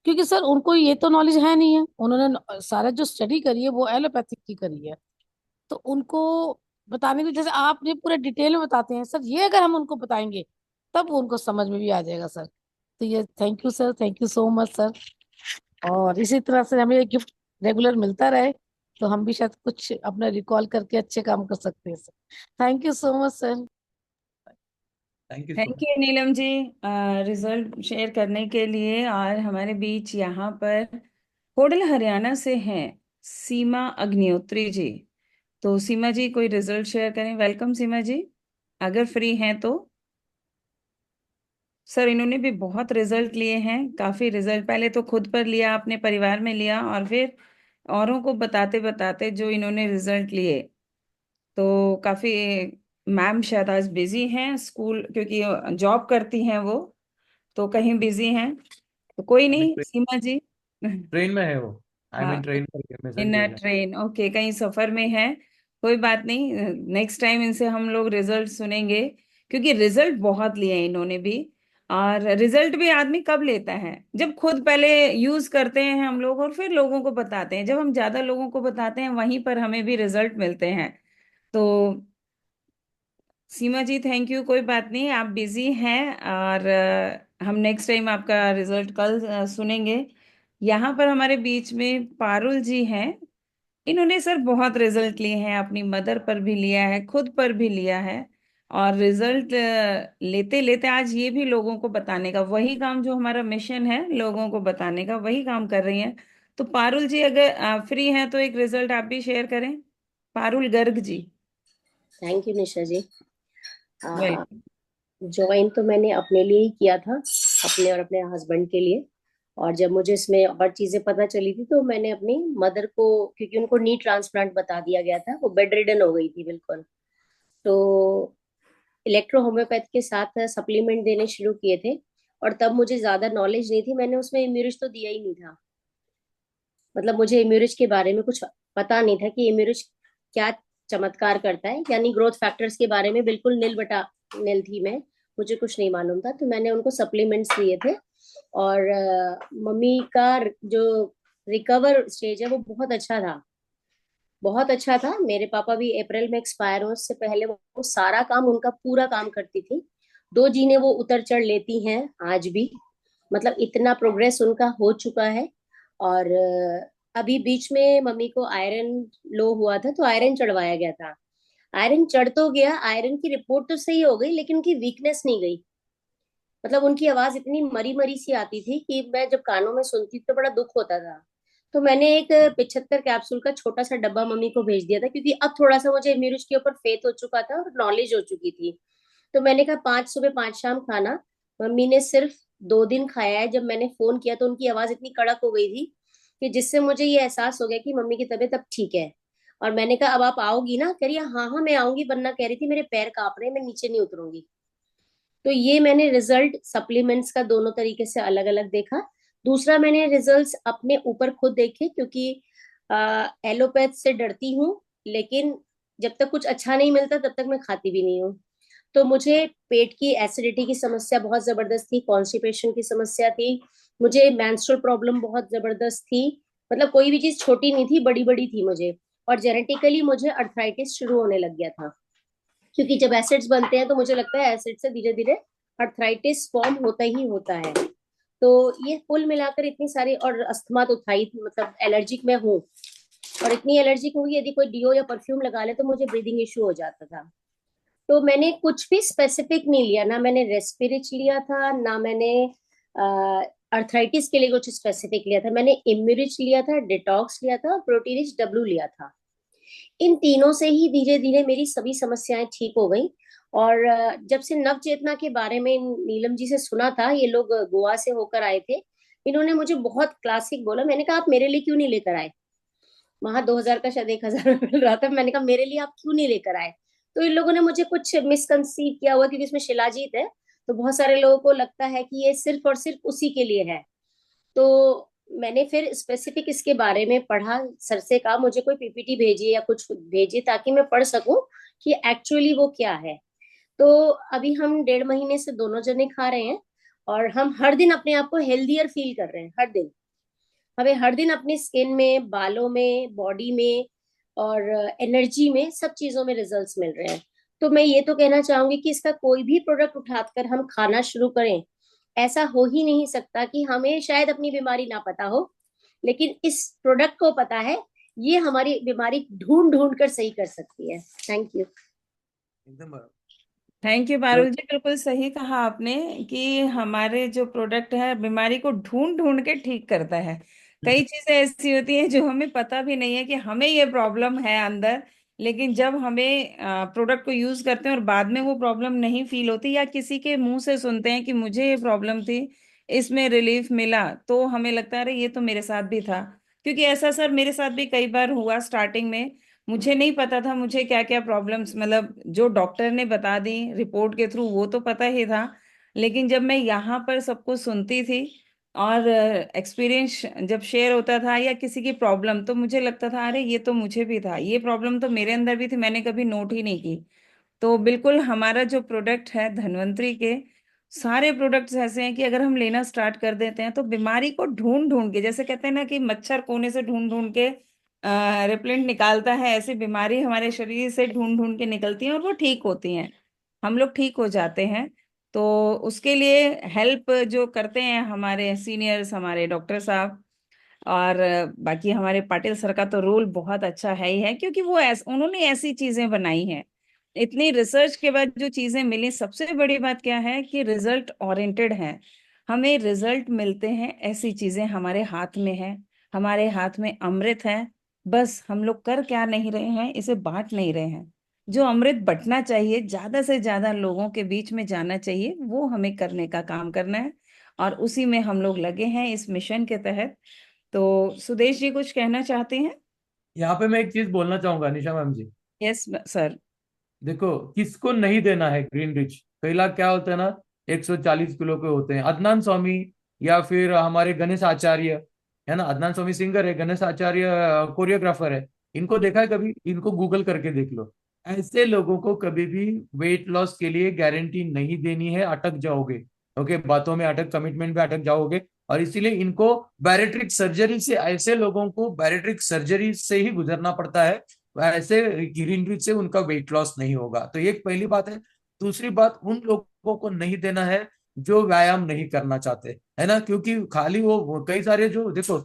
क्योंकि सर उनको ये तो नॉलेज है नहीं है, उन्होंने सारा जो स्टडी करी है वो एलोपैथिक की करी है। तो उनको बताने को जैसे आपने पूरे डिटेल में बताते हैं सर, ये अगर हम उनको बताएंगे तब उनको समझ में भी आ जाएगा सर। तो ये thank you sir, thank you so much sir. और इसी तरह से हमें ये गिफ्ट रेगुलर मिलता रहे तो हम भी शायद कुछ अपना रिकॉल करके अच्छे काम कर सकते हैं sir. Thank you so much sir. Thank you so thank much. You Neelam ji result share करने के लिए। और हमारे बीच यहाँ पर होडल हरियाणा से हैं सीमा अग्निहोत्री जी। तो सीमा जी कोई रिजल्ट शेयर करें। वेलकम सीमा जी, अगर फ्री हैं तो। सर इन्होंने भी बहुत रिजल्ट लिए हैं, काफी रिजल्ट। पहले तो खुद पर लिया, अपने परिवार में लिया, और फिर औरों को बताते बताते जो इन्होंने रिजल्ट लिए। तो काफी, मैम शायद आज बिजी हैं स्कूल, क्योंकि जॉब करती हैं वो, तो कहीं बिजी हैं। तो कोई आई मीन नहीं सीमा जी। ट्रेन में है वो। आई मीन हाँ, ट्रेन करके मैसेज इन भेजा। ट्रेन, ओके, कहीं सफर में है। कोई बात नहीं, नेक्स्ट टाइम इनसे हम लोग रिजल्ट सुनेंगे, क्योंकि रिजल्ट बहुत लिए हैं इन्होंने भी। और रिजल्ट भी आदमी कब लेता है, जब खुद पहले यूज करते हैं हम लोग और फिर लोगों को बताते हैं। जब हम ज्यादा लोगों को बताते हैं वहीं पर हमें भी रिजल्ट मिलते हैं। तो सीमा जी थैंक यू, कोई बात नहीं, आप बिजी हैं। और हम नेक्स्ट टाइम आपका रिजल्ट कल सुनेंगे। यहाँ पर हमारे बीच में पारुल जी हैं। इन्होंने सर बहुत रिजल्ट लिए हैं, अपनी मदर पर भी लिया है, खुद पर भी लिया है। और रिजल्ट लेते लेते आज ये भी लोगों को बताने का वही काम, जो हमारा मिशन है लोगों को बताने का, वही काम कर रही हैं। तो पारुल जी अगर फ्री हैं तो एक रिजल्ट आप भी शेयर करें। Parul Garg ji. Thank you Nisha ji. Welcome. Join तो मैंने अपने लिए ही किया था, अपने और अपने हस्बैंड के लिए। और जब मुझे इसमें और चीजें पता चली थी तो मैंने अपनी मदर को, क्योंकि उनको नी ट्रांसप्लांट बता दिया गया था, वो बेड रिडन हो गई थी बिल्कुल। तो इलेक्ट्रो होम्योपैथ के साथ सप्लीमेंट देने शुरू किए थे। और तब मुझे ज्यादा नॉलेज नहीं थी, मैंने उसमें इम्यूरिज तो दिया ही नहीं था। मतलब मुझे इम्यूरिज के बारे में कुछ पता नहीं था कि इम्यूरिज क्या चमत्कार करता है, यानी ग्रोथ फैक्टर्स के बारे में बिल्कुल नील बटा नील थी मैं। मुझे कुछ नहीं मालूम था, तो मैंने उनको सप्लीमेंट्स दिए थे। और मम्मी का जो रिकवर स्टेज है वो बहुत अच्छा था, बहुत अच्छा था। मेरे पापा भी अप्रैल में एक्सपायर हुए, उससे पहले वो सारा काम, उनका पूरा काम करती थी। 2 जीने वो उतर चढ़ लेती हैं आज भी। मतलब इतना प्रोग्रेस उनका हो चुका है। और अभी बीच में मम्मी को आयरन लो हुआ था, तो आयरन चढ़वाया गया था। आयरन चढ़ तो गया, आयरन की रिपोर्ट तो सही हो गई, लेकिन उनकी वीकनेस नहीं गई। मतलब उनकी आवाज इतनी मरी मरी सी आती थी कि मैं जब कानों में सुनती तो बड़ा दुख होता था। तो मैंने एक 75 कैप्सूल का छोटा सा डब्बा मम्मी को भेज दिया था, क्योंकि अब थोड़ा सा मुझे इम्यूरिज के ऊपर फेथ हो चुका था और नॉलेज हो चुकी थी। तो मैंने कहा 5 सुबह 5 शाम खाना। मम्मी ने सिर्फ 2 दिन खाया है। जब मैंने फोन किया तो उनकी आवाज इतनी कड़क हो गई थी कि जिससे मुझे ये एहसास हो गया कि मम्मी की तबीयत अब ठीक है। और मैंने कहा अब आप आओगी ना, कह रही है, हाँ हाँ मैं आऊंगी, वरना कह रही थी मेरे पैर कांप रहे हैं, मैं नीचे नहीं उतरूंगी। तो ये मैंने रिजल्ट सप्लीमेंट्स का दोनों तरीके से अलग अलग देखा। दूसरा मैंने रिजल्ट्स अपने ऊपर खुद देखे, क्योंकि एलोपैथ से डरती हूँ, लेकिन जब तक कुछ अच्छा नहीं मिलता तब तक मैं खाती भी नहीं हूँ। तो मुझे पेट की एसिडिटी की समस्या बहुत जबरदस्त थी, कॉन्स्टिपेशन की समस्या थी, मुझे मेंस्ट्रुअल प्रॉब्लम बहुत जबरदस्त थी। मतलब कोई भी चीज छोटी नहीं थी, बड़ी बड़ी थी मुझे। और जेनेटिकली मुझे अर्थराइटिस शुरू होने लग गया था, क्योंकि जब एसिड्स बनते हैं तो मुझे लगता है एसिड से धीरे धीरे अर्थराइटिस फॉर्म होता ही होता है। तो ये कुल मिलाकर इतनी सारी, और अस्थमा तो था ही, मतलब एलर्जिक मैं हूँ। और इतनी एलर्जिक हूँ, यदि कोई डिओ या परफ्यूम लगा ले तो मुझे ब्रीदिंग इशू हो जाता था। तो मैंने कुछ भी स्पेसिफिक नहीं लिया, ना मैंने रेस्पिरिच लिया था, ना मैंने अर्थराइटिस के लिए कुछ स्पेसिफिक लिया था मैंने, इम्यूरिच लिया था, डिटॉक्स लिया था, प्रोटीरिच डब्ल्यू लिया था। इन तीनों से ही धीरे धीरे मेरी सभी समस्याएं ठीक हो गई। और जब से नव चेतना के बारे में नीलम जी से सुना था, ये लोग गोवा से होकर आए थे, इन्होंने मुझे बहुत क्लासिक बोला। मैंने कहा आप मेरे लिए क्यों नहीं लेकर आए, वहां 2000 का शायद 1000 में मिल रहा था। मैंने कहा मेरे लिए आप क्यों नहीं लेकर आए। तो इन लोगों ने मुझे कुछ मिसकंसीव किया हुआ, क्योंकि इसमें शिलाजीत है, तो बहुत सारे लोगों को लगता है कि ये सिर्फ और सिर्फ उसी के लिए है। तो मैंने फिर स्पेसिफिक इसके बारे में पढ़ा, सर से कहा मुझे कोई पीपीटी भेजिए या कुछ भेजिए ताकि मैं पढ़ सकूं कि एक्चुअली वो क्या है। तो अभी हम 1.5 महीने से दोनों जने खा रहे हैं, और हम हर दिन अपने आप को हेल्दियर फील कर रहे हैं। हर दिन हमें, हर दिन अपनी स्किन में, बालों में, बॉडी में और एनर्जी में, सब चीजों में रिजल्ट्स मिल रहे हैं। तो मैं ये तो कहना चाहूंगी कि इसका कोई भी प्रोडक्ट उठाकर हम खाना शुरू करें, ऐसा हो ही नहीं सकता कि हमें शायद अपनी बीमारी ना पता हो, लेकिन इस प्रोडक्ट को पता है, ये हमारी बीमारी ढूंढ ढूंढ कर सही कर सकती है। Thank you. एकदम बराबर। थैंक यू पारुल जी, बिल्कुल सही कहा आपने कि हमारे जो प्रोडक्ट है बीमारी को ढूंढ ढूंढ के ठीक करता है। कई चीजें ऐसी होती हैं जो हमें पता भी नहीं है कि हमें ये प्रॉब्लम है अंदर, लेकिन जब हमें प्रोडक्ट को यूज करते हैं और बाद में वो प्रॉब्लम नहीं फील होती, या किसी के मुंह से सुनते हैं कि मुझे ये प्रॉब्लम थी, इसमें रिलीफ मिला, तो हमें लगता है अरे ये तो मेरे साथ भी था। क्योंकि ऐसा सर मेरे साथ भी कई बार हुआ। स्टार्टिंग में मुझे नहीं पता था मुझे क्या क्या प्रॉब्लम्स, मतलब जो डॉक्टर ने बता दी रिपोर्ट के थ्रू वो तो पता ही था, लेकिन जब मैं यहाँ पर सबको सुनती थी और एक्सपीरियंस जब शेयर होता था या किसी की प्रॉब्लम, तो मुझे लगता था अरे ये तो मुझे भी था, ये प्रॉब्लम तो मेरे अंदर भी थी, मैंने कभी नोट ही नहीं की। तो बिल्कुल हमारा जो प्रोडक्ट है धन्वंतरी के, सारे प्रोडक्ट्स ऐसे हैं कि अगर हम लेना स्टार्ट कर देते हैं तो बीमारी को ढूंढ ढूंढ के, जैसे कहते हैं ना कि मच्छर कोने से ढूंढ ढूंढ के रिपेलेंट निकालता है, ऐसी बीमारी हमारे शरीर से ढूंढ ढूंढ के निकलती हैं और वो ठीक होती हैं, हम लोग ठीक हो जाते हैं। तो उसके लिए हेल्प जो करते हैं हमारे सीनियर्स, हमारे डॉक्टर साहब, और बाकी हमारे पाटिल सर का तो रोल बहुत अच्छा है ही है, क्योंकि उन्होंने ऐसी चीजें बनाई हैं। इतनी रिसर्च के बाद जो चीजें मिली, सबसे बड़ी बात क्या है कि रिजल्ट ओरिएंटेड है। हमें रिजल्ट मिलते हैं, ऐसी चीजें हमारे हाथ में है, हमारे हाथ में अमृत है। बस हम लोग कर क्या नहीं रहे हैं, इसे बांट नहीं रहे हैं। जो अमृत बंटना चाहिए, ज्यादा से ज्यादा लोगों के बीच में जाना चाहिए, वो हमें करने का काम करना है, और उसी में हम लोग लगे हैं इस मिशन के तहत। तो सुदेश जी कुछ कहना चाहते हैं? यहाँ पे मैं एक चीज बोलना चाहूंगा Nisha ma'am ji. Yes sir. देखो किसको नहीं देना है ग्रीन रिच। कई लाख क्या होता है ना, 140 किलो के होते हैं। अदनान स्वामी या फिर हमारे गणेश आचार्य, है ना, अदनान स्वामी सिंगर है, गणेश आचार्य कोरियोग्राफर है। इनको देखा है कभी? इनको गूगल करके देख लो। ऐसे लोगों को कभी भी वेट लॉस के लिए गारंटी नहीं देनी है, अटक जाओगे। ओके, बातों में अटक, कमिटमेंट में अटक जाओगे। और इसीलिए इनको बैरेट्रिक सर्जरी से, ऐसे लोगों को बैरेट्रिक सर्जरी से ही गुजरना पड़ता है। ऐसे ग्रीन रिच से उनका वेट लॉस नहीं होगा। तो ये एक पहली बात है। दूसरी बात, उन लोगों को नहीं देना है जो व्यायाम नहीं करना चाहते, है ना, क्योंकि खाली वो कई सारे जो देखो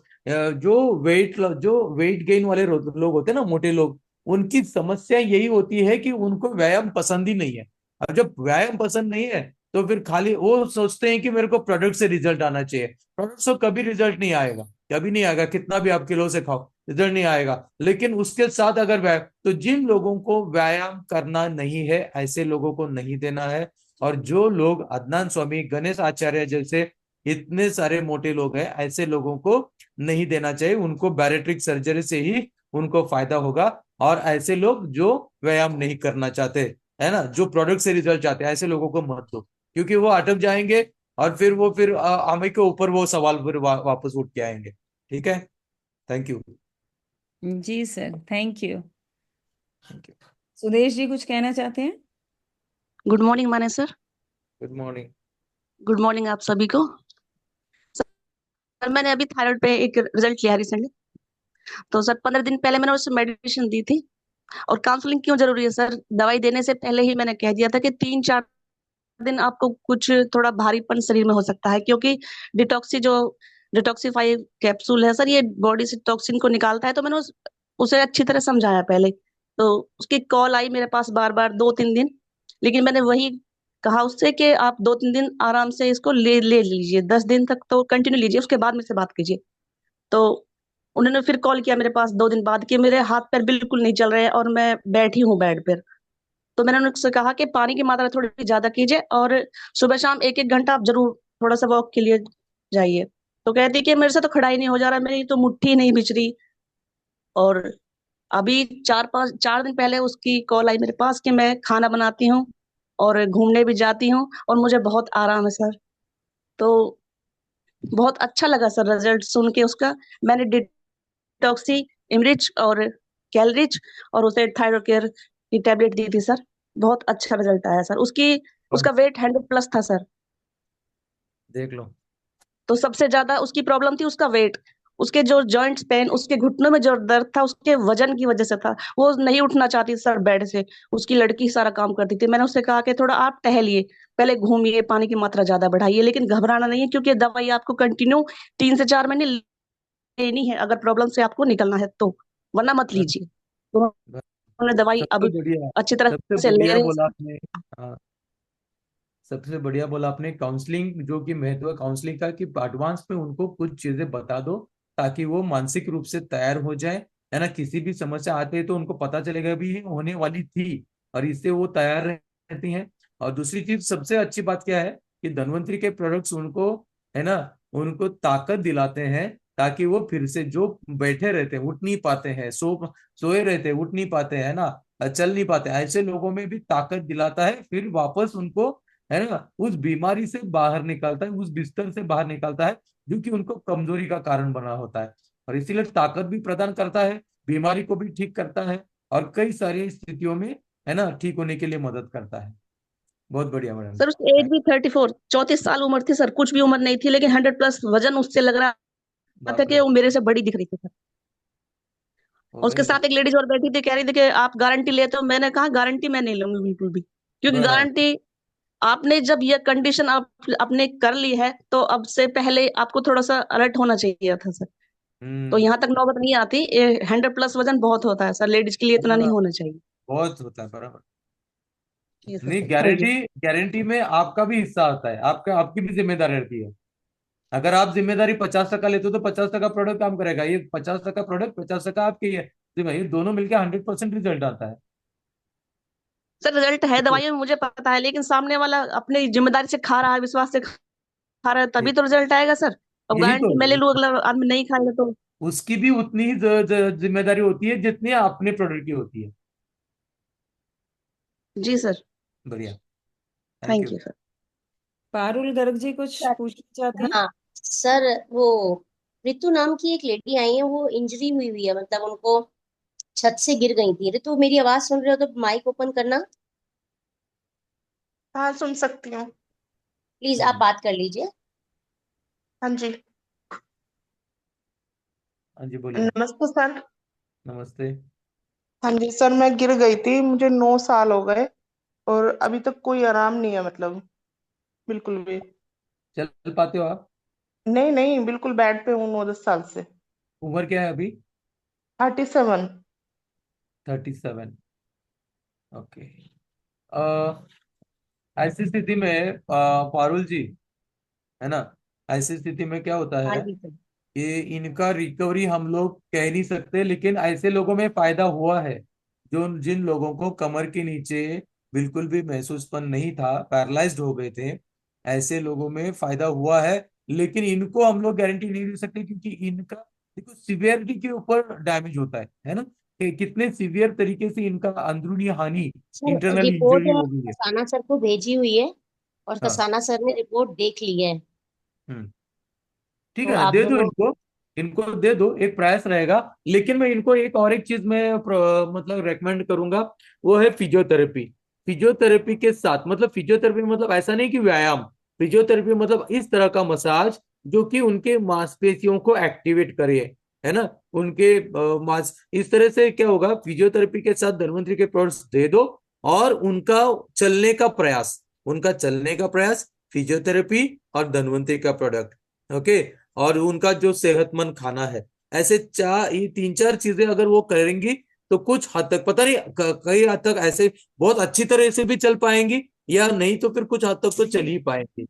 जो वेट गेन वाले लोग होते हैं ना, मोटे लोग, उनकी समस्या यही होती है कि उनको व्यायाम पसंद ही नहीं है। अब जब व्यायाम पसंद नहीं है तो फिर खाली वो सोचते हैं कि मेरे को प्रोडक्ट से रिजल्ट आना चाहिए। प्रोडक्ट से कभी रिजल्ट नहीं आएगा, कभी नहीं आएगा, कितना भी आप किलो से खाओ रिजल्ट नहीं आएगा। लेकिन उसके साथ अगर व्यायाम, तो जिन लोगों को व्यायाम करना नहीं है ऐसे लोगों को नहीं देना है। और जो लोग अदनान स्वामी, गणेश आचार्य जैसे इतने सारे मोटे लोग हैं, ऐसे लोगों को नहीं देना चाहिए। उनको बैरेट्रिक सर्जरी से ही उनको फायदा होगा। और ऐसे लोग जो व्यायाम नहीं करना चाहते, है ना, जो प्रोडक्ट से रिजल्ट चाहते हैं, ऐसे लोगों को मत दो, क्योंकि वो अटक जाएंगे और फिर वो हमें के ऊपर वो सवाल फिर वापस उठ के आएंगे। ठीक है, थैंक यू। जी sir, thank you. Thank you. Sudesh ji कुछ कहना चाहते हैं? Good morning Mane sir. Good morning. Good morning आप सभी को। सर मैंने अभी थायराइड पे एक रिजल्ट लिया रिसेंटली। तो सर 15 दिन पहले मैंने उससे मेडिसिन दी थी। और काउंसलिंग क्यों जरूरी है सर? दवाई देने से पहले ही मैंने कह दिया था कि 3-4 दिन आपको कुछ थोड़ा भारीपन शरीर में हो सकता है, क्योंकि डिटॉक्सिफाई कैप्सूल है सर, ये बॉडी से टॉक्सिन को निकालता है। तो मैंने उसे अच्छी तरह समझाया पहले। तो उसकी कॉल आई मेरे पास बार बार 2-3 दिन, लेकिन मैंने वही कहा उससे कि आप 2-3 दिन आराम से इसको ले ले लीजिए, 10 दिन तक तो कंटिन्यू लीजिए, उसके बाद मेरे से बात कीजिए। तो उन्होंने फिर कॉल किया मेरे पास 2 दिन बाद कि मेरे हाथ पैर बिल्कुल नहीं चल रहे हैं और मैं बैठी हूँ बेड पर। तो मैंने उनसे कहा कि पानी की मात्रा थोड़ी ज्यादा कीजिए और सुबह शाम 1-1 घंटा आप जरूर थोड़ा सा वॉक के लिए जाइए। तो कहती कि मेरे से तो खड़ा ही नहीं हो जा रहा, मेरी तो मुट्ठी नहीं बिछ रही। और अभी 4 दिन पहले उसकी कॉल आई मेरे पास कि मैं खाना बनाती हूँ और घूमने भी जाती हूँ और मुझे बहुत आराम है सर। तो बहुत अच्छा लगा सर रिजल्ट सुन के उसका। मैंने डिटॉक्सी, इमरिच और कैलरिच और उसे थायरोकेयर की टैबलेट दी थी सर। बहुत अच्छा रिजल्ट आया सर। उसका वेट 100+ था सर। देख लो। तो सबसे ज्यादा उसकी प्रॉब्लम थी उसका वेट। उसके जो जॉइंट्स पेन, उसके घुटनों में जो दर्द था, उसके वजन की वजह से था। वो नहीं उठना चाहती सर बेड से। उसकी लड़की सारा काम करती थी। मैंने उससे कहा कि थोड़ा आप टहलिए, पहले घूमिए, पानी की मात्रा ज्यादा बढ़ाइए, लेकिन घबराना नहीं है क्योंकि दवाई आपको कंटिन्यू 3 से 4 महीने लेनी है अगर प्रॉब्लम से आपको निकलना है तो, वरना मत बस, लीजिए। तो बस, उन्होंने दवाई सबसे अभी बढ़िया, अच्छी तरह सबसे से ले बढ़िया रहे हैं बोला सर। आपने। हाँ, सबसे बढ़िया बोला आपने। काउंसलिंग, जो कि महत्व है काउंसलिंग का, कि एडवांस में उनको कुछ चीजें बता दो ताकि वो मानसिक रूप से तैयार हो जाए, है ना। किसी भी समस्या आते है तो उनको पता चलेगा भी ये होने वाली थी, और इससे वो तैयार रहती हैं। और दूसरी चीज, सबसे अच्छी बात क्या है कि धन्वंतरी के प्रोडक्ट्स उनको, है ना, उनको ताकत दिलाते हैं, ताकि वो फिर से जो बैठे रहते हैं, उठ नहीं पाते हैं, सोए रहते हैं, उठ नहीं पाते हैं ना, चल नहीं पाते, ऐसे लोगों में भी ताकत दिलाता है, फिर वापस उनको, है ना, उस बीमारी से बाहर निकालता है, उस बिस्तर से बाहर निकालता है जो कि उनको कमजोरी का कारण बना होता है। और इसीलिए ताकत भी प्रदान करता है, बीमारी को भी ठीक करता है, और कई सारी स्थितियों में, है ना, ठीक होने के लिए मदद करता है। बहुत बढ़िया मैडम। सर उसकी एज भी 34, 34 साल उम्र थी सर। कुछ भी उम्र नहीं थी, लेकिन 100+ वजन उससे लग रहा था बाप कि रे। वो मेरे से बड़ी दिख रही थी सर। हो और उसके गई तो। साथ एक लेडीज और बैठी थी, कह रही थी कि आप गारंटी लेते हो। मैंने कहा गारंटी मैं नहीं लूंगी बिल्कुल भी, क्योंकि बस। गारंटी आपने जब ये कंडीशन आप अपने कर ली है तो अब से पहले आपको थोड़ा सा अलर्ट होना चाहिए था सर। तो हम्म। यहाँ तक नौबत नहीं आती। 100+ वजन बहुत होता है सर, लेडीज के लिए इतना नहीं हाँ, होना चाहिए। बहुत होता है, बराबर। जी सर। नहीं, हाँ जी। गारंटी, गारंटी में आपका भी हिस्सा आता है, आपका, आपकी भी जिम्मेदारी रहती है। अगर आप जिम्मेदारी 50% लेते हो तो 50% प्रोडक्ट काम करेगा, ये 50% प्रोडक्ट, 50% आपकी है जिम्मेदारी, ये दोनों मिलकर 100% रिजल्ट आता है। सर रिजल्ट है दवाइयों में मुझे पता है, लेकिन सामने वाला अपनी जिम्मेदारी से खा रहा है, विश्वास से खा रहा है, तभी तो रिजल्ट आएगा सर। अब यही तो, गारंटी मैं ले लूं, अगला आदमी नहीं खाएगा तो। उसकी भी उतनी ही जिम्मेदारी होती है जितनी अपने प्रोडक्ट की होती है। जी सर। बढ़िया। Thank thank you. You sir. Parul Garg ji कुछ सर, पूछना चाहती हैं? हाँ सर, वो रितु नाम की एक लेडी आई है, वो इंजरी हुई हुई है, मतलब उनको छत से गिर गई थी। रितु मेरी आवाज सुन रहे हो तो माइक ओपन करना, हाँ, सुन सकती हूँ। प्लीज आप बात कर लीजिए। हाँ जी। हाँ जी, बोलिए। नमस्ते सर। नमस्ते। हाँ जी सर, मैं गिर गई थी, मुझे 9 साल हो गए और अभी तक कोई आराम नहीं है, मतलब बिल्कुल भी। चल पाते हो आप? नहीं नहीं, बिल्कुल बेड पे हूँ 9-10 साल से। उम्र क्या है अभी? 37। 37। ओके। ऐसी स्थिति में पारुल जी, है ना, ऐसी स्थिति में क्या होता हाँ है जी सर। कि इनका रिकवरी हम लोग कह नहीं सकते, लेकिन ऐसे लोगों में फायदा हुआ है जो, जिन लोगों को कमर के नीचे बिल्कुल भी महसूसपन नहीं था, पैरालाइज्ड हो गए थे, ऐसे लोगों में फायदा हुआ है। लेकिन इनको हम लोग गारंटी नहीं दे सकते, क्योंकि इनका, देखो, सिवियरिटी के ऊपर डैमेज होता है ना, कि कितने सिवियर तरीके से इनका अंदरूनी हानि, सर इंटरनल रिपोर्ट इंजरी हो गई है। कसाना सर को भेजी हुई है और हाँ। कसाना सर ने रिपोर्ट देख ली है। हम्म। ठीक तो है ना, आप दे दो दोनों, इनको, इनको दे दो, एक प्रयास रहेगा। लेकिन मैं इनको एक और एक चीज में मतलब रेकमेंड करूंगा, वो है फिजियोथेरेपी। फिजियोथेरेपी के साथ, मतलब फिजियोथेरेपी मतलब ऐसा नहीं कि व्यायाम, फिजियोथेरेपी मतलब इस तरह का मसाज जो कि उनके मांसपेशियों को एक्टिवेट करे, है ना, उनके मांस, इस तरह से क्या होगा, फिजियोथेरेपी के साथ धन्वंतरी के प्रोडक्ट्स दे दो, और उनका चलने का प्रयास, उनका चलने का प्रयास, फिजियोथेरेपी और धन्वंतरी का प्रोडक्ट, ओके, और उनका जो सेहतमंद खाना है, ऐसे ये 3-4 चीजें अगर वो करेंगी तो कुछ हद तक, पता नहीं, कई हद तक ऐसे बहुत अच्छी तरह से भी चल पाएंगी, या नहीं तो फिर कुछ हद तक तो चल ही पाएंगे।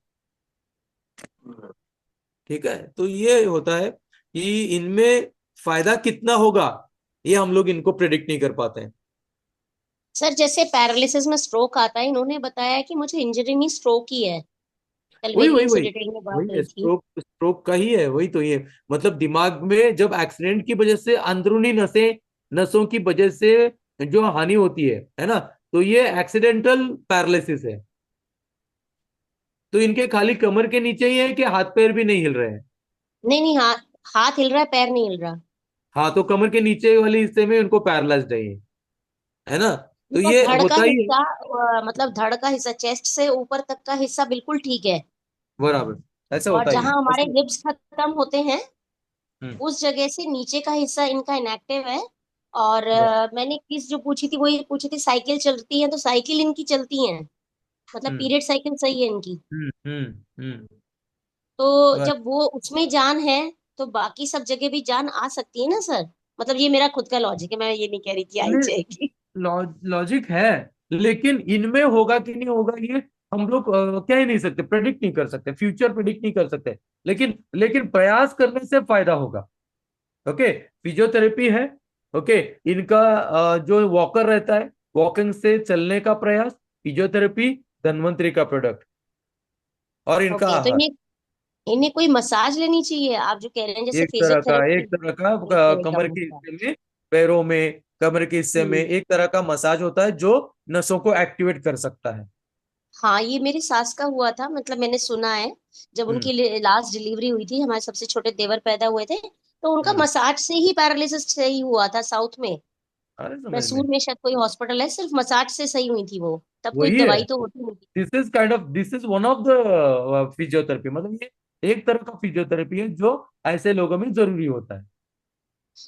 ठीक है, तो ये होता है कि इनमें फायदा कितना होगा, ये हम लोग इनको प्रिडिक्ट नहीं कर पाते हैं। सर जैसे पैरालिसिस में स्ट्रोक आता है, इन्होंने बताया कि मुझे इंजरी नहीं स्ट्रोक ही है। कल वही मेरी वही इनसे वही डिटेल में बात वही है, हुई थी। स्ट्रोक स्ट्रोक का ही है, वही तो ये मतलब दिमाग में जब एक्सीडेंट की वजह से अंदरूनी नसों की वजह से जो हानि होती है ना, तो ये एक्सीडेंटल पैरालिसिस है। तो इनके खाली कमर के नीचे ही है कि हाथ पैर भी नहीं हिल रहे हैं? नहीं नहीं, हाथ हाथ हिल रहा है, पैर नहीं हिल रहा। हाँ, तो कमर के नीचे वाले हिस्से में उनको पैरालाइज्ड है ना, तो उनका ये धड़ का होता ही है। हिस्सा मतलब धड़ का हिस्सा, चेस्ट से ऊपर तक का हिस्सा बिल्कुल ठीक है। बराबर, ऐसा और होता ही है जहां हमारे ऐसे। रिब्स खत्म होते हैं, हम्म। उस जगह से नीचे का हिस्सा इनका इनएक्टिव है। और ब- मैंने किस जो पूछी थी वो ये पूछी थी, साइकिल चलती है तो साइकिल इनकी चलती है, मतलब हम्म पीरियड साइकिल सही है इनकी। हम्म हम्म हम्म। तो बस जब वो उसमें जान है, तो बाकी सब जगह भी जान आ सकती है ना सर। मतलब ये मेरा खुद का लॉजिक है, मैं ये नहीं कह रही कि आई जाएगी। लॉजिक है, लेकिन इनमें होगा कि नहीं होगा ये हम लोग कह ही नहीं सकते, प्रेडिक्ट नहीं कर सकते, फ्यूचर प्रेडिक्ट नहीं कर सकते। लेकिन लेकिन प्रयास करने से फायदा होगा। ओके, फिजियोथेरेपी है। ओके, इनका जो वॉकर रहता है, वॉकिंग से चलने का प्रयास, फिजियोथेरेपी, धन्वंतरी का प्रोडक्ट, और इनका ओके, तो आहार। इन्हें कोई मसाज लेनी चाहिए, आप जो कह रहे हैं जैसे एक फिजियोथेरेपी। तरह का एक तरह का कमर के मसाज। हिस्से में, पैरों में, कमर के हिस्से में हम्म। एक तरह का मसाज होता है जो नसों को एक्टिवेट कर सकता है। हाँ, ये मेरी सास का हुआ था, मतलब मैंने सुना है। जब हम्म उनकी लास्ट डिलीवरी हुई थी, हमारे सबसे छोटे देवर पैदा हुए थे, तो उनका हम्म। मसाज से ही पैरालिसिस सही हुआ था साउथ में। अरे समझ में, मैसूर में शायद कोई हॉस्पिटल है, सिर्फ मसाज से सही हुई थी वो, तब कोई वही है। दवाई तो होती नहीं थी। This is one of the physiotherapy, मतलब ये एक तरह का फिजियोथेरेपी है जो ऐसे लोगों में जरूरी होता है।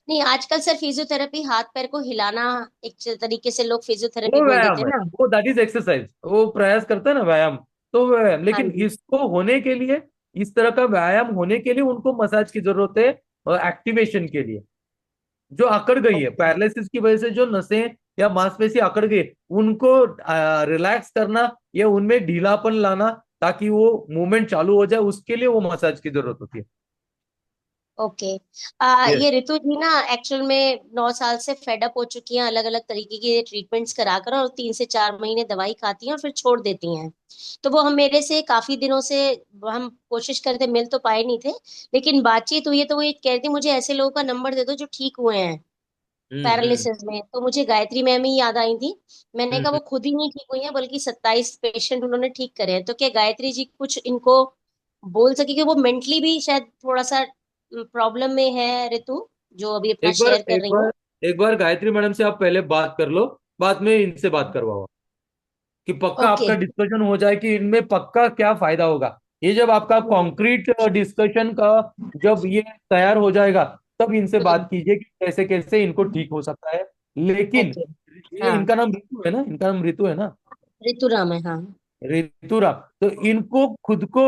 नहीं, आजकल सर फिजियोथेरेपी हाथ पैर को हिलाना, एक तरीके से लोग फिजियोथेरेपी वो बोल देते व्यायाम हैं है, ना। वो दैट इज एक्सरसाइज, वो प्रयास करता है ना व्यायाम, तो वो व्यायाम। हाँ लेकिन जी। इसको होने के लिए, इस तरह का व्यायाम होने के लिए उनको मसाज की जरूरत है, एक्टिवेशन के लिए। जो अकड़ गई है ओके। पैरालिसिस की वजह से, जो नसें या मांसपेशी अकड़ गई, उनको रिलैक्स करना या उनमें ढीलापन लाना, ताकि वो मूवमेंट चालू हो जाए, उसके लिए वो मसाज की जरूरत होती है। ओके। यस। ये ऋतु जी ना एक्चुअल में 9 साल से फेडअप हो चुकी हैं, अलग अलग तरीके के ट्रीटमेंट्स कराकर, और 3 से 4 महीने दवाई खाती हैं और फिर छोड़ देती हैं। तो वो हम मेरे से काफी दिनों से हम कोशिश करते, मिल तो पाए नहीं थे, लेकिन बातचीत हुई है, तो वो ये कहती मुझे ऐसे लोगों का नंबर दे दो जो ठीक हुए हैं हम्म पैरालिसिस में। तो मुझे गायत्री मैम ही याद आई थी। मैंने कहा हम्म। वो खुद ही नहीं ठीक हुई हैं, बल्कि 27 पेशेंट उन्होंने ठीक करे हैं। तो क्या गायत्री जी कुछ इनको बोल सके कि वो मेंटली भी शायद थोड़ा सा प्रॉब्लम में है ऋतु, जो अभी अपना एक बार शेयर कर एक रही बार है। एक बार गायत्री मैडम से आप पहले बात कर लो, बाद में इनसे बात करवाओ, कि पक्का ओके। आपका डिस्कशन हो जाए कि इनमें पक्का क्या फायदा होगा। ये जब आपका हम्म। कॉन्क्रीट डिस्कशन का जब ये तैयार हो जाएगा, तब इनसे हम्म। बात कीजिए कि कैसे कैसे इनको ठीक हो सकता है। लेकिन ओके। ये हाँ, इनका नाम ऋतु है ना, इनका नाम ऋतु है ना, ऋतु राम है, हाँ। ऋतुराम, तो इनको खुद को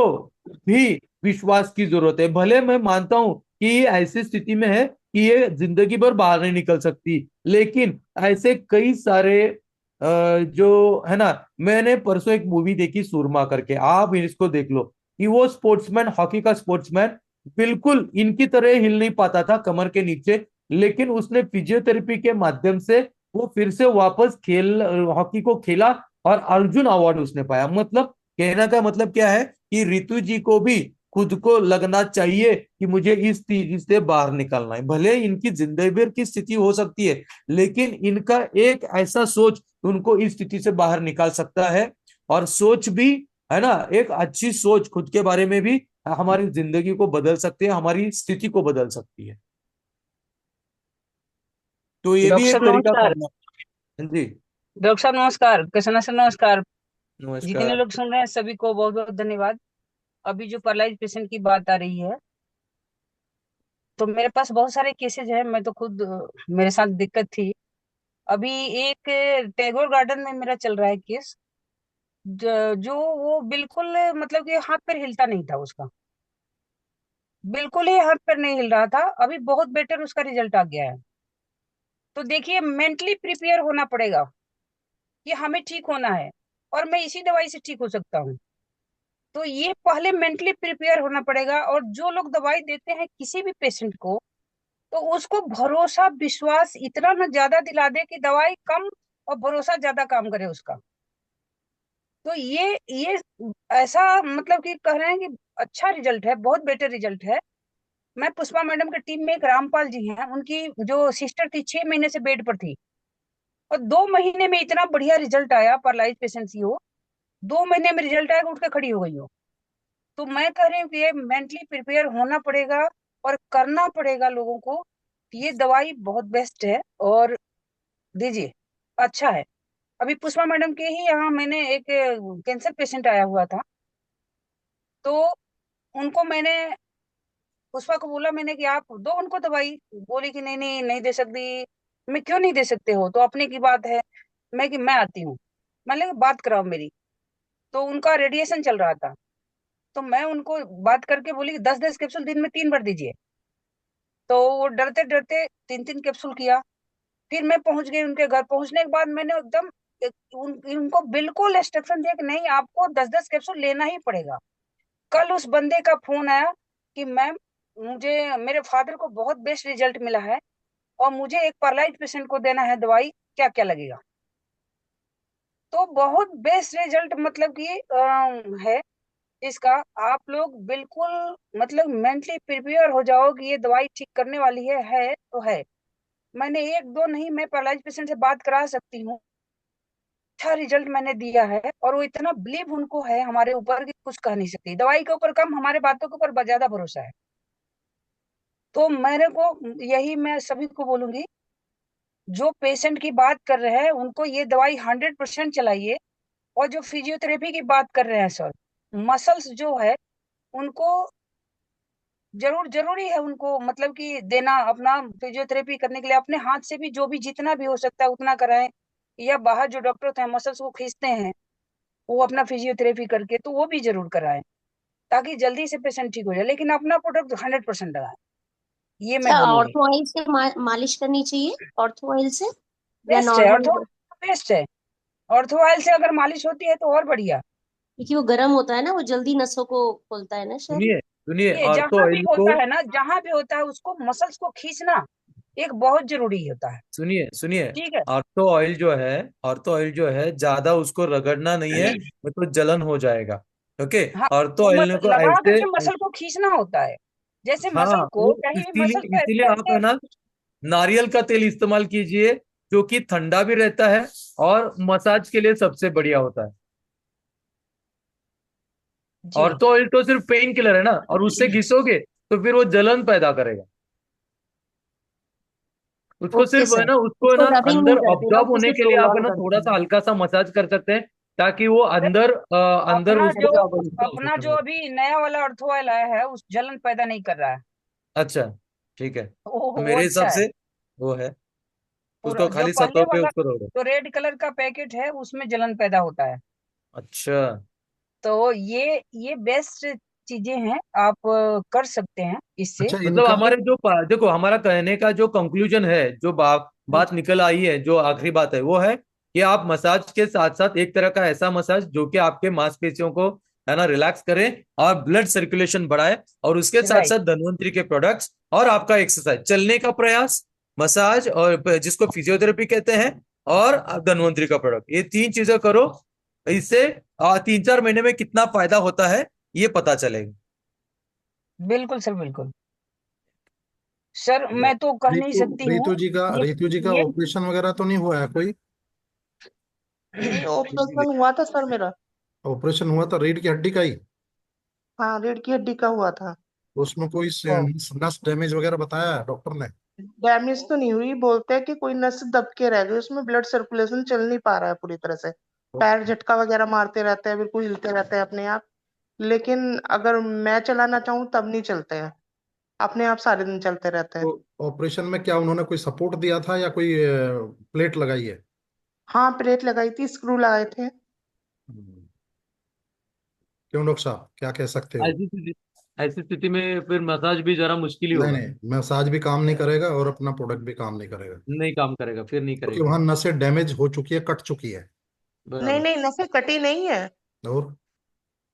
भी विश्वास की जरूरत है। भले मैं मानता हूं कि ये ऐसी स्थिति में है कि ये जिंदगी भर बाहर नहीं निकल सकती, लेकिन ऐसे कई सारे जो है ना, मैंने परसों एक मूवी देखी सूरमा करके, आप इसको देख लो, कि वो स्पोर्ट्समैन, हॉकी का स्पोर्ट्समैन, बिल्कुल इनकी तरह हिल नहीं पाता था कमर के नीचे, लेकिन उसने फिजियोथेरेपी के माध्यम से वो फिर से वापस खेल हॉकी को खेला, और अर्जुन अवार्ड उसने पाया। मतलब कहने का मतलब क्या है कि रितु जी को भी खुद को लगना चाहिए कि मुझे इस चीज से बाहर निकलना है। भले इनकी जिंदगी भर की स्थिति हो सकती है, लेकिन इनका एक ऐसा सोच उनको इस स्थिति से बाहर निकाल सकता है। और सोच भी, है ना, एक अच्छी सोच खुद के बारे में भी हमारी जिंदगी को बदल सकती है, हमारी स्थिति को बदल सकती है। तो ये भी डॉक्टर एक साहब तरीका नमस्कार। करना। जी, डॉक्टर साहब नमस्कार, कृष्णा सर नमस्कार। जितने नमस्कार। लोग सुन रहे हैं सभी को बहुत बहुत धन्यवाद। अभी जो पैरालाइज पेशेंट की बात आ रही है, तो मेरे पास बहुत सारे केसेज हैं। मैं तो खुद मेरे साथ दिक्कत थी। अभी एक टैगोर गार्डन में मेरा चल रहा है केस, जो वो बिल्कुल मतलब कि हाथ पैर हिलता नहीं था उसका, बिल्कुल ही हाथ पैर नहीं हिल रहा था। अभी बहुत बेटर उसका रिजल्ट आ गया है। तो देखिए, मेंटली प्रिपेयर होना पड़ेगा कि हमें ठीक होना है। और मैं इसी दवाई से ठीक हो सकता हूँ। तो ये पहले मेंटली प्रिपेयर होना पड़ेगा। और जो लोग दवाई देते हैं किसी भी पेशेंट को, तो उसको भरोसा विश्वास इतना ना ज्यादा दिला दे कि दवाई कम और भरोसा ज्यादा काम करे उसका। तो ये ऐसा मतलब कि कह रहे हैं कि अच्छा रिजल्ट है, बहुत बेटर रिजल्ट है। मैं पुष्पा मैडम के टीम में एक रामपाल जी हैं, उनकी जो सिस्टर थी 6 महीने से बेड पर थी, और 2 महीने में इतना बढ़िया रिजल्ट आया। पैरालाइज पेशेंट ही हो, 2 महीने में रिजल्ट आया कि उठ के खड़ी हो गई हो। तो मैं कह रही हूँ कि ये मेंटली प्रिपेयर होना पड़ेगा और करना पड़ेगा लोगों को कि ये दवाई बहुत बेस्ट है और दीजिए, अच्छा है। अभी पुष्पा मैडम के ही यहाँ मैंने एक कैंसर पेशेंट आया हुआ था, तो उनको मैंने पुष्पा को बोला मैंने कि आप दो उनको दवाई। बोली कि नहीं नहीं नहीं दे सकती। मैं क्यों नहीं दे सकते हो, तो अपने की बात है। मैं आती हूँ, मैं लगे बात कराओ मेरी। तो उनका रेडिएशन चल रहा था, तो मैं उनको बात करके बोली कि 10-10 कैप्सूल दिन में 3 बार दीजिए। तो वो डरते डरते 3-3 कैप्सूल किया। फिर मैं पहुंच गई उनके घर। पहुंचने के बाद मैंने एकदम उनको बिल्कुल इंस्ट्रक्शन दिया कि नहीं, आपको 10-10 कैप्सूल लेना ही पड़ेगा। कल उस बंदे का फोन आया कि मैम, मुझे मेरे फादर को बहुत बेस्ट रिजल्ट मिला है और मुझे एक पैरालाइज पेशेंट को देना है दवाई, क्या क्या लगेगा। तो बहुत बेस्ट रिजल्ट मतलब कि है इसका। आप लोग बिल्कुल मतलब मेंटली प्रिपेयर हो जाओ कि ये दवाई ठीक करने वाली है तो है। मैंने एक दो नहीं, मैं पैरालाइज पेशेंट से बात करा सकती हूँ। अच्छा रिजल्ट मैंने दिया है और वो इतना बिलीव उनको है हमारे ऊपर कि कुछ कह नहीं सकती। दवाई के ऊपर कम, हमारे बातों के ऊपर ज्यादा भरोसा है। तो मेरे को यही मैं सभी को बोलूंगी, जो पेशेंट की बात कर रहे हैं उनको ये दवाई 100% चलाइए। और जो फिजियोथेरेपी की बात कर रहे हैं सर, मसल्स जो है उनको जरूरी है उनको मतलब कि देना। अपना फिजियोथेरेपी करने के लिए अपने हाथ से भी जो भी जितना भी हो सकता है उतना कराएं, या बाहर जो डॉक्टर हैं मसल्स को खींचते हैं वो अपना फिजियोथेरेपी करके तो वो भी जरूर कराएं, ताकि जल्दी से पेशेंट ठीक हो जाए। लेकिन अपना प्रोडक्ट 100% लगाएं, ये मैं अच्छा, बोलूंगी। ऑर्थो ऑयल से मालिश करनी चाहिए, ऑर्थो ऑयल से या बेस्ट है नॉर्मल? ऑर्थो, बेस्ट है। ऑर्थो ऑयल से अगर मालिश होती है तो और बढ़िया। क्योंकि वो गर्म होता है ना, वो जल्दी नसों को खोलता है ना शायद। सुनिए सुनिए, ये ऑर्थो जहां भी ऑयल को होता है ना, जहां भी होता है उसको मसल्स को खींचना एक बहुत जरूरी होता है। सुनिए सुनिए, ठीक है। ऑर्थो ऑयल जो है ज्यादा उसको रगड़ना नहीं है, नहीं तो जलन हो जाएगा। ओके। हाँ, ऑर्थो वो ऑयल को लगा ऐसे, करके मसल को खींचना होता है। जैसे मसल हाँ को वो कहीं भी मसल इसीलिए को इसीलिए ऐसे आप ऐसे। है ना नारियल का तेल इस्तेमाल कीजिए, जो कि ठंडा भी रहता है और मसाज के लिए सबसे बढ़िया होता है। जी। ऑर्थो ऑयल तो सिर्फ पेन किलर है ना, और उससे घिसोगे तो फिर वो जलन पैदा करेगा। उसको ओके सिर्फ है सर, ना, उसको है उसको ना रबिंग नहीं अंदर करते ना, ऑब्जॉर्ब उसको होने सिर्फ के लिए रोल आप है ऑन ना थोड़ा करते सा हैं। हल्का सा मसाज कर सकते हैं, ताकि वो अंदर अपना जो अपना जो उसको। अभी नया वाला अर्थो ऑयल आया है उस जलन पैदा नहीं कर रहा है। अच्छा, ठीक है, तो वो मेरे हिसाब अच्छा है। से वो है, पूरा उसको जो खाली पहले सतह पे वाला उसको रगड़ो। जो रेड कलर का पैकेट है उसमें जलन पैदा होता है। अच्छा। तो ये बेस्ट चीजें हैं, आप कर सकते हैं इससे। अच्छा मतलब इनका। हमारे जो देखो, हमारा कहने का जो कंक्लूजन है, जो बात निकल आई है, जो आखिरी बात है वो है कि आप मसाज के साथ साथ एक तरह का ऐसा मसाज जो कि आपके मांसपेशियों को है ना रिलैक्स करे और ब्लड सर्कुलेशन बढ़ाए, और उसके साथ राइट। साथ धन्वंतरी के प्रोडक्ट्स और आपका एक्सरसाइज, चलने का प्रयास, मसाज और जिसको फिजियोथेरेपी कहते हैं, और धन्वंतरी का प्रोडक्ट, ये 3 चीजें करो। इससे 3-4 महीने में कितना फायदा होता है ये पता चलेगा। बिल्कुल सर, बिल्कुल। सर मैं तो कह नहीं रितु सकती हूँ। रितु जी का ये रितु जी का ये ऑपरेशन वगैरह तो नहीं हुआ है कोई? नहीं, ऑपरेशन हुआ था सर मेरा। ऑपरेशन हुआ था रीढ़ की हड्डी का ही? हाँ, रीढ़ की हड्डी का हुआ था। तो उसमें कोई ओ, नस डैमेज वगैरह बताया है डॉक्टर ने? डैमेज तो नहीं हुई, बोलते हैं कि कोई नस दब के रह गई, उसमें ब्लड सर्कुलेशन चल नहीं पा रहा है पूरी तरह से। तो पैर झटका वगैरह मारते रहते हैं, बिल्कुल हिलते रहते हैं अपने आप। लेकिन अगर मैं चलाना चाहूँ तब नहीं चलते हैं, अपने आप सारे दिन चलते रहते हैं। तो ऑपरेशन में क्या उन्होंने कोई सपोर्ट दिया था या कोई प्लेट लगाई है? हाँ, प्लेट लगाई थी, स्क्रू लगाए थे। हम्म। क्यों डॉक्टर साहब, क्या कह सकते हो? ऐसी स्थिति में फिर मसाज भी जरा मुश्किल ही नहीं होगा। नहीं, मसाज भी काम नहीं करेगा और अपना प्रोडक्ट भी काम नहीं करेगा, नहीं काम करेगा, फिर नहीं क्योंकि करेगा। वहां नसें डैमेज हो चुकी है, कट चुकी है। नहीं बराबर। नहीं, नसें कटी नहीं है, और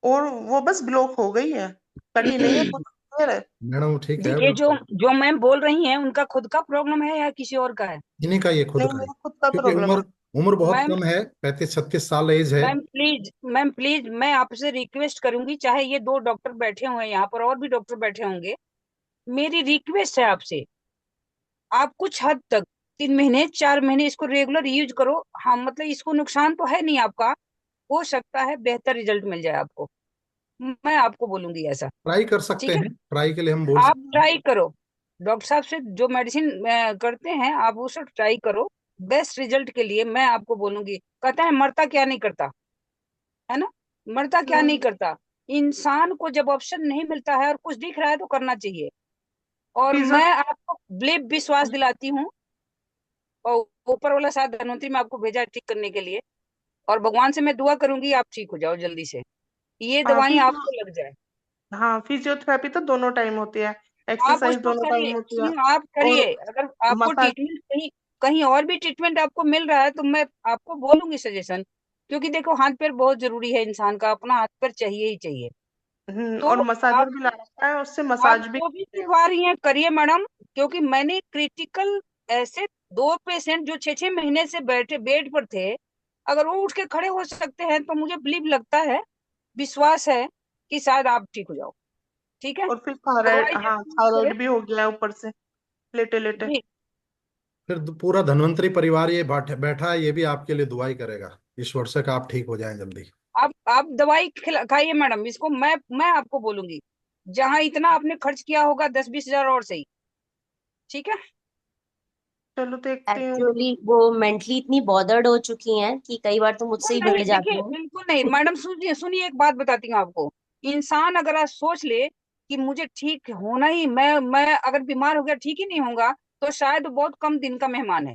और वो बस ब्लॉक हो गई है, कटी नहीं है, पूरा क्लियर है। मैडम ठीक है ये वो जो जो मैम बोल रही हैं उनका खुद का प्रॉब्लम है या किसी और का है? इन्हीं का, ये खुद नहीं, का है, मेरा खुद का क्योंकि प्रॉब्लम है। उम्र उम्र बहुत मैम कम है, 35-36 साल एज है। मैम प्लीज मैं आपसे रिक्वेस्ट करूंगी, चाहे ये दो डॉक्टर बैठे हुए हैं यहाँ पर और भी डॉक्टर बैठे होंगे, मेरी रिक्वेस्ट है आपसे, आप कुछ हद तक 3 महीने 4 महीने इसको रेगुलर यूज करो। हाँ मतलब इसको नुकसान तो है नहीं आपका, हो सकता है बेहतर रिजल्ट मिल जाए आपको, मैं आपको बोलूंगी ऐसा। ट्राई कर सकते ठीक है, हैं, ट्राई के लिए हम बोल आप सकते हैं। ट्राई करो, डॉक्टर साहब से जो मेडिसिन करते हैं आप उसे ट्राई करो, बेस्ट रिजल्ट के लिए मैं आपको बोलूंगी। कहता है मरता क्या नहीं करता, है ना, मरता क्या नहीं हम्म। करता। इंसान को जब ऑप्शन नहीं मिलता है और कुछ दिख रहा है तो करना चाहिए। और फिजियो मैं आपको बिलीव विश्वास दिलाती हूँ, और ऊपर वाला शायद धनवंतरी में आपको भेजा है ठीक करने के लिए, और भगवान से मैं दुआ करूंगी आप ठीक हो जाओ जल्दी से, ये हाँ दवाई फिजियो आपको लग जाए। हाँ, फिजियोथेरेपी तो दोनों टाइम होती है, आप एक्सरसाइज उसको दोनों टाइम करिए, होती है, सुनिए आप और करिए, अगर आपको मसाज। ट्रीटमेंट कहीं कहीं और भी ट्रीटमेंट आपको मिल रहा है तो मैं आपको बोलूंगी सजेशन, क्योंकि देखो हाथ पैर बहुत जरूरी है, इंसान का अपना हाथ पैर चाहिए ही चाहिए। तो और मसाजर आप भी ला रखा है, उससे आप मसाज भी जो भी करते हैं। करवा रही हैं करिए मैडम, क्योंकि मैंने क्रिटिकल ऐसे दो पेशेंट जो 6-6 महीने से बैठे बेड पर थे, अगर वो उठ के खड़े हो सकते हैं तो मुझे बिलीव लगता है, विश्वास है कि शायद आप ठीक हो जाओ। ठीक है, और फिर थायराइड, दवाई हाँ जरूर यूज करें। थायराइड भी हो गया है ऊपर से, लेटे लेटे। जी, फिर पूरा धन्वंतरी परिवार ये बैठा है, ये भी आपके लिए दुआई करेगा ईश्वर से कि आप ठीक हो जाएं जल्दी। आप दवाई खाइए मैडम, इसको मैं आपको बोलूंगी, जहां इतना आपने खर्च किया होगा 10-20 हजार और सही। ठीक है, चलो देखती हूँ। एक्चुअली वो मेंटली इतनी बॉदर्ड हो चुकी हैं कि कई बार तो मुझसे बिल्कुल ही नहीं, बढ़ जाते देखिए हैं। बिल्कुल नहीं मैडम, सुनिए सुनिए एक बात बताती हूँ आपको, इंसान अगर आज सोच ले कि मुझे ठीक होना ही, मैं अगर बीमार हो गया ठीक ही नहीं होगा, तो शायद वो बहुत कम दिन का मेहमान है।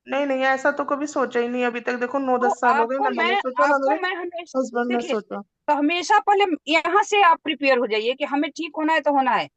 नहीं नहीं, ऐसा तो कभी सोचा ही नहीं अभी तक, देखो नौ तो दस साल हो गए, ना मैंने सोचा ना आपको मेरे मैं हमेशा, हस्बैंड ने देखिए, सोचा। तो हमेशा पहले यहाँ से आप प्रिपेयर हो जाइए कि हमें ठीक होना है तो होना है,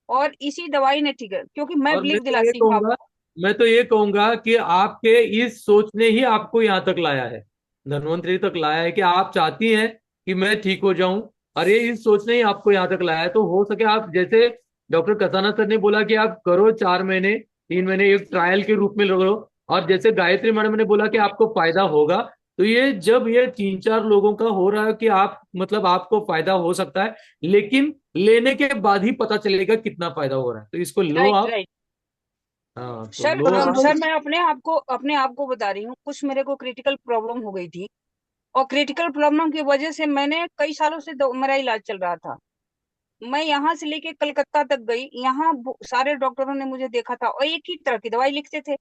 और इसी दवाई ने ठीक है, क्योंकि मैं और बिलीव दिलाती हूँ आपको। मैं तो ये कहूंगा कि आपके इस सोच ने ही आपको यहाँ तक लाया है, धन्वंतरी तक लाया है, कि आप चाहती हैं कि मैं ठीक हो जाऊं, और ये इस सोच ने ही आपको यहाँ तक लाया है। तो हो सके आप, जैसे डॉक्टर कसाना सर ने बोला कि आप करो 4 महीने 3 महीने एक ट्रायल के रूप में करो, और जैसे गायत्री मैडम ने बोला कि आपको फायदा होगा, तो ये जब ये 3-4 लोगों का हो रहा है कि आप मतलब आपको फायदा हो सकता है, लेकिन लेने के बाद ही पता चलेगा कितना फायदा हो रहा है, तो इसको लो राइट आप। राइट। हाँ तो सर लो आप। सर मैं अपने आप को बता रही हूँ, कुछ मेरे को क्रिटिकल प्रॉब्लम हो गई थी, और क्रिटिकल प्रॉब्लम की वजह से मैंने कई सालों से मेरा इलाज चल रहा था। मैं यहाँ से लेके कलकत्ता तक गई, यहाँ सारे डॉक्टरों ने मुझे देखा था और एक ही तरह की दवाई लिखते थे।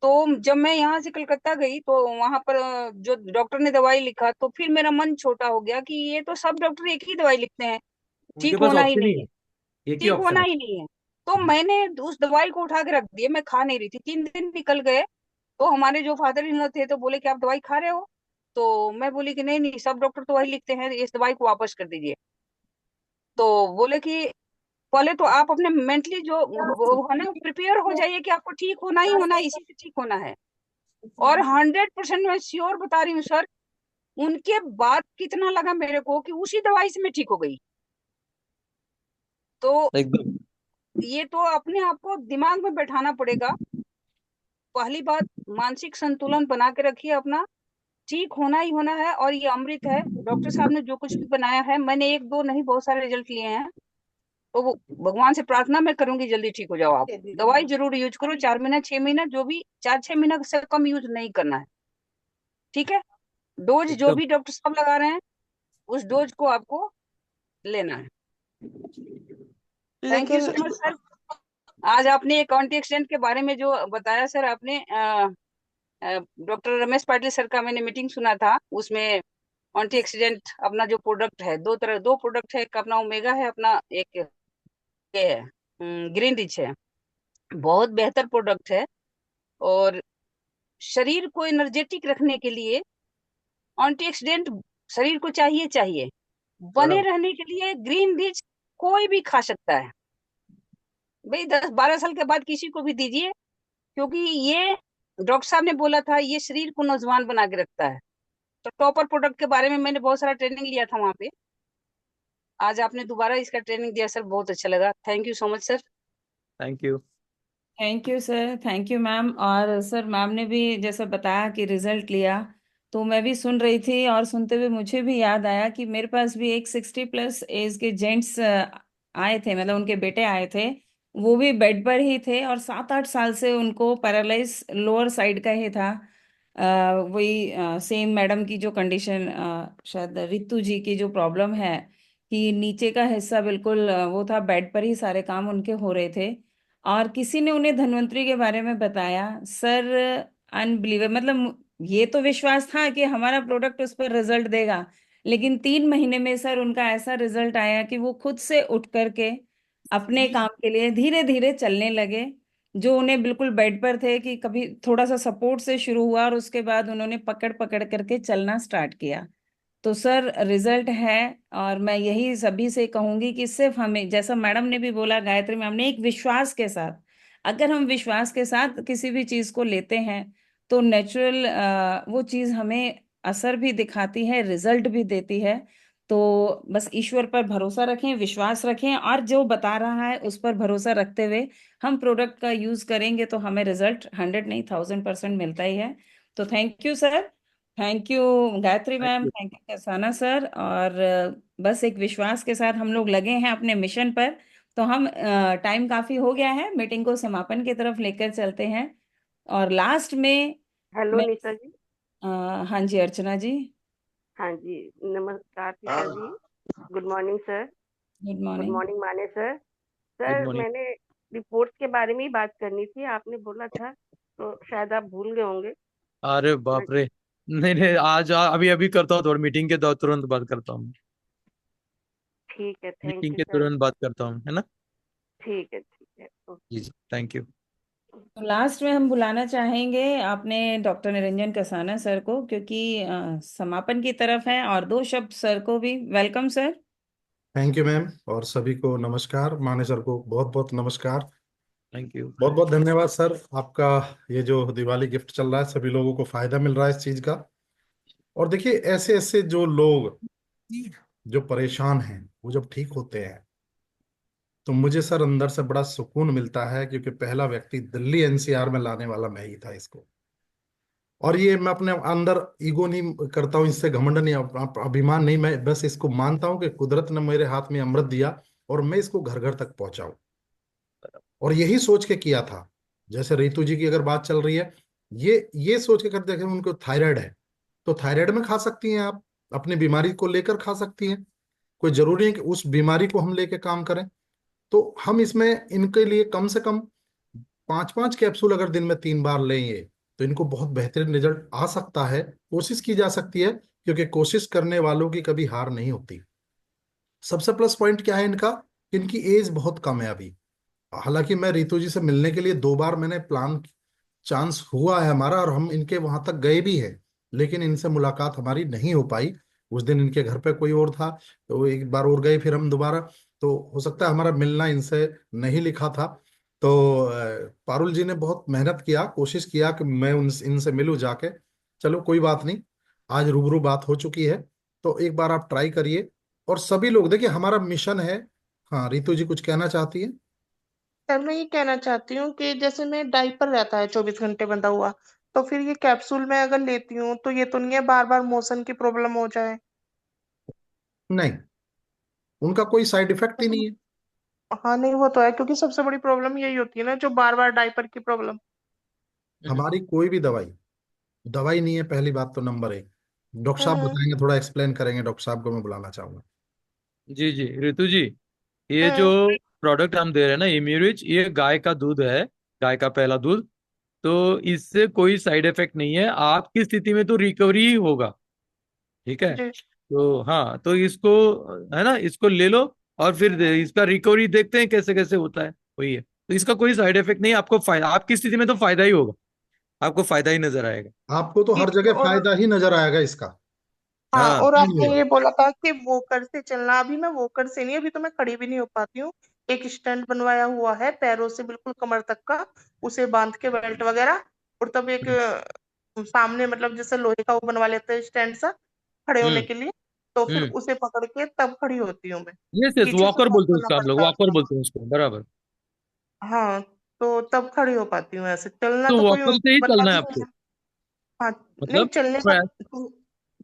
तो जब मैं यहाँ से कलकत्ता गई तो वहां पर जो डॉक्टर ने दवाई लिखा, तो फिर मेरा मन छोटा हो गया कि ये तो सब डॉक्टर एक ही दवाई लिखते हैं, उनके ठीक पास होना ही ऑप्शन ही नहीं है, है, एक ही ठीक ऑप्शन होना है। ही नहीं है। तो मैंने उस दवाई को उठा के रख दिया, मैं खा नहीं रही थी, 3 दिन निकल गए। तो हमारे जो फादर इन लॉ थे तो बोले कि आप दवाई खा रहे हो? तो मैं बोली कि नहीं नहीं, सब डॉक्टर तो वही लिखते हैं, इस दवाई को वापस कर दीजिए। तो बोले कि पहले तो आप अपने मेंटली जो वो है ना प्रिपेयर हो जाइए कि आपको ठीक होना ही होना है, इसी से ठीक होना है। और 100% मैं श्योर बता रही हूँ सर, उनके बाद कितना लगा मेरे को कि उसी दवाई से मैं ठीक हो गई। तो एकदम। ये तो अपने आप को दिमाग में बैठाना पड़ेगा। पहली बात, मानसिक संतुलन बना के रखिए अपना, ठीक होना ही होना है, और ये अमृत है। डॉक्टर साहब ने जो कुछ भी बनाया है, मैंने एक दो नहीं बहुत सारे रिजल्ट लिए हैं, तो वो भगवान से प्रार्थना मैं करूंगी जल्दी ठीक हो जाओ आप। दवाई जरूर यूज करो, 4 महीना 6 महीना, जो भी 4-6 महीना से कम यूज नहीं करना है। ठीक है, डोज जो एकदम। भी डॉक्टर साहब लगा रहे हैं उस डोज को आपको लेना है। थैंक यू लेकिन सो मच सर। आज आपने एक एंटीऑक्सीडेंट के बारे में जो बताया सर आपने, डॉक्टर रमेश पाटिल सर का मैंने मीटिंग सुना था, उसमें एंटीऑक्सीडेंट अपना जो प्रोडक्ट है, दो प्रोडक्ट है, एक अपना ओमेगा है, अपना एक ये है ग्रीन रिच है, बहुत बेहतर प्रोडक्ट है। और शरीर को एनर्जेटिक रखने के लिए एंटीऑक्सीडेंट शरीर को चाहिए चाहिए, बने बराबर। रहने के लिए ग्रीन रिच कोई भी खा सकता है भाई, 10-12 साल के बाद किसी को भी दीजिए, क्योंकि ये डॉक्टर साहब ने बोला था ये शरीर को नौजवान बना के रखता है। तो टॉपर प्रोडक्ट के बारे में मैंने बहुत सारा ट्रेनिंग लिया था वहां पे। आज आपने दोबारा इसका ट्रेनिंग दिया सर, बहुत अच्छा लगा। Thank you so much sir. Thank you. Thank you sir, thank you ma'am. और सर मैम ने भी जैसा बताया कि रिजल्ट लिया, तो मैं भी सुन रही थी और सुनते हुए मुझे भी याद आया कि मेरे पास भी एक 60+ एज के जेंट्स आए थे, मतलब उनके बेटे आए थे। वो भी बेड पर ही थे और 7-8 साल से उनको पैरालाइज लोअर साइड का ही था। वही सेम मैडम की जो कंडीशन, शायद रितु जी की जो प्रॉब्लम है कि नीचे का हिस्सा बिल्कुल वो था, बेड पर ही सारे काम उनके हो रहे थे। और किसी ने उन्हें धन्वंतरी के बारे में बताया सर। अनबिलीवर, मतलब ये तो विश्वास था कि हमारा प्रोडक्ट उस पर रिजल्ट देगा, लेकिन 3 महीने में सर उनका ऐसा रिजल्ट आया कि वो खुद से उठ करके अपने काम के लिए धीरे धीरे चलने लगे। जो उन्हें बिल्कुल बेड पर थे कि कभी थोड़ा सा सपोर्ट से शुरू हुआ और उसके बाद उन्होंने पकड़ पकड़ करके चलना स्टार्ट किया। तो सर रिजल्ट है। और मैं यही सभी से कहूंगी कि सिर्फ हमें, जैसा मैडम ने भी बोला, गायत्री मैम ने, एक विश्वास के साथ, अगर हम विश्वास के साथ किसी भी चीज को लेते हैं तो नेचुरल वो चीज हमें असर भी दिखाती है, रिजल्ट भी देती है। तो बस ईश्वर पर भरोसा रखें, विश्वास रखें, और जो बता रहा है उस पर भरोसा रखते हुए हम प्रोडक्ट का यूज करेंगे तो हमें रिजल्ट 100 नहीं 1000% मिलता ही है। तो thank you sir, thank you Gayatri thank ma'am, you. Thank you Kasana sir. और बस एक विश्वास के साथ हम लोग लगे हैं अपने मिशन पर। तो हम, टाइम काफी हो गया है, मीटिंग को समापन की तरफ लेकर चलते हैं। और लास्ट में हेलो मैं, निशा जी। अ, हाँ जी अर्चना जी। हाँ जी, नमस्कार Nisha ji. Good morning sir. Good good morning. Morning Mane sir. Good sir morning. मैंने रिपोर्ट्स के बारे में ही बात करनी थी, आपने बोला था तो शायद आप भूल गए होंगे। अरे हाँ, बाप रे। नहीं नहीं, आज अभी अभी करता हूँ, थोड़ा मीटिंग के तुरंत बात करता हूँ। ठीक है, थैंक मीटिंग यू के सर। तुरंत बात करता हूँ, है ना। ठीक है जी जी, थैंक यू। तो लास्ट में हम बुलाना चाहेंगे आपने डॉक्टर निरंजन कसाना सर को, क्योंकि समापन की तरफ है, और 2 शब्द सर को भी। Welcome sir. Thank you ma'am, और सभी को नमस्कार। माने सर को बहुत बहुत नमस्कार। Thank you. बहुत बहुत धन्यवाद सर आपका। ये जो दिवाली गिफ्ट चल रहा है, सभी लोगों को फायदा मिल रहा है इस चीज का। और देखिए, ऐसे ऐसे जो लोग जो परेशान हैं, वो जब ठीक होते हैं तो मुझे सर अंदर से बड़ा सुकून मिलता है, क्योंकि पहला व्यक्ति दिल्ली एनसीआर में लाने वाला मैं ही था इसको। और ये मैं अपने अंदर ईगो नहीं करता हूँ, इससे घमंड नहीं, अभिमान नहीं, मैं बस इसको मानता हूँ कि कुदरत ने मेरे हाथ में अमृत दिया और मैं इसको घर घर तक पहुंचाऊं। और यही सोच के किया था। जैसे रितु जी की अगर बात चल रही है, ये सोच के करते हैं उनको थायराइड है, तो थायराइड में खा सकती हैं आप, अपनी बीमारी को लेकर खा सकती हैं। कोई जरूरी है कि उस बीमारी को हम लेके काम करें। तो हम इसमें इनके लिए कम से कम 5-5 कैप्सूल अगर दिन में 3 बार लेंगे तो इनको बहुत बेहतरीन रिजल्ट आ सकता है। कोशिश की जा सकती है, क्योंकि कोशिश करने वालों की कभी हार नहीं होती। सबसे प्लस पॉइंट क्या है इनका, इनकी एज बहुत कम है अभी। हालांकि मैं रितु जी से मिलने के लिए 2 बार मैंने प्लान, चांस हुआ है हमारा, और हम इनके वहां तक गए भी हैं, लेकिन इनसे मुलाकात हमारी नहीं हो पाई। उस दिन इनके घर पे कोई और था, तो एक बार और गए फिर हम दोबारा। तो हो सकता है हमारा मिलना इनसे नहीं लिखा था। तो पारुल जी ने बहुत मेहनत किया, कोशिश किया कि मैं उन इनसे मिलूं जाके। चलो कोई बात नहीं, आज रूबरू बात हो चुकी है। तो एक बार आप ट्राई करिए। और सभी लोग देखिए, हमारा मिशन है। हाँ, रितु जी कुछ कहना चाहती है। सर मैं ये कहना चाहती हूँ कि जैसे मैं डाइपर रहता है 24 घंटे बंधा हुआ, तो फिर ये कैप्सूल में अगर लेती हूँ तो ये तो नहीं है बार बार मोशन की प्रॉब्लम हो जाए। नहीं, उनका कोई साइड इफेक्ट ही नहीं है। हाँ नहीं, वो तो है, क्योंकि सबसे बड़ी प्रॉब्लम यही होती है ना, जो बार बार डाइपर की प्रॉब्लम। हमारी कोई भी दवाई दवाई नहीं है, पहली बात तो, नंबर 1। डॉक्टर साहब हम्म। बताएंगे, थोड़ा एक्सप्लेन करेंगे, डॉक्टर साहब को मैं बुलाना चाहूंगा। जी जी, ऋतु जी, ये जो हम्म। प्रोडक्ट हम दे रहे हैं ना, इम्यूरिच, ये गाय का दूध है, गाय का पहला दूध। तो इससे कोई साइड इफेक्ट नहीं है, आपकी स्थिति में तो रिकवरी ही होगा। ठीक है। जी। तो हाँ, तो इसको, है ना, इसको ले लो। और फिर इसका रिकवरी देखते हैं कैसे कैसे होता है। वही है, तो इसका कोई साइड इफेक्ट नहीं है, आपको फायदा, आपकी स्थिति में तो फायदा ही होगा, आपको फायदा ही नजर आएगा। आपको तो हर ठीक है। जगह और फायदा ही नजर आएगा इसका। हाँ, हाँ। और नहीं आपने होगा। ये बोला था कि वॉकर से चलना, अभी मैं वॉकर से नहीं, अभी तो मैं खड़ी भी नहीं हो पाती हूँ। एक स्टैंड बनवाया हुआ है पैरों से बिल्कुल कमर तक का, उसे बांध के बेल्ट वगैरह, और तब एक सामने मतलब जैसे लोहे का वो बनवा लेते हैं स्टैंड सा खड़े होने हम्म। के लिए, तो फिर हम्म। उसे पकड़ के तब खड़ी होती हूँ मैं। यस यस, पीछे से वॉकर फोन बोलते हैं करना उसको, आप लोग पड़ता है। वॉकर बोलते हैं उसको, बराबर। हाँ, तो तब खड़ी हो पाती हूँ। ऐसे चलना तो तो कोई वॉकर से ही चलना मतलब है ही नहीं आपको, है। हाँ, नहीं मतलब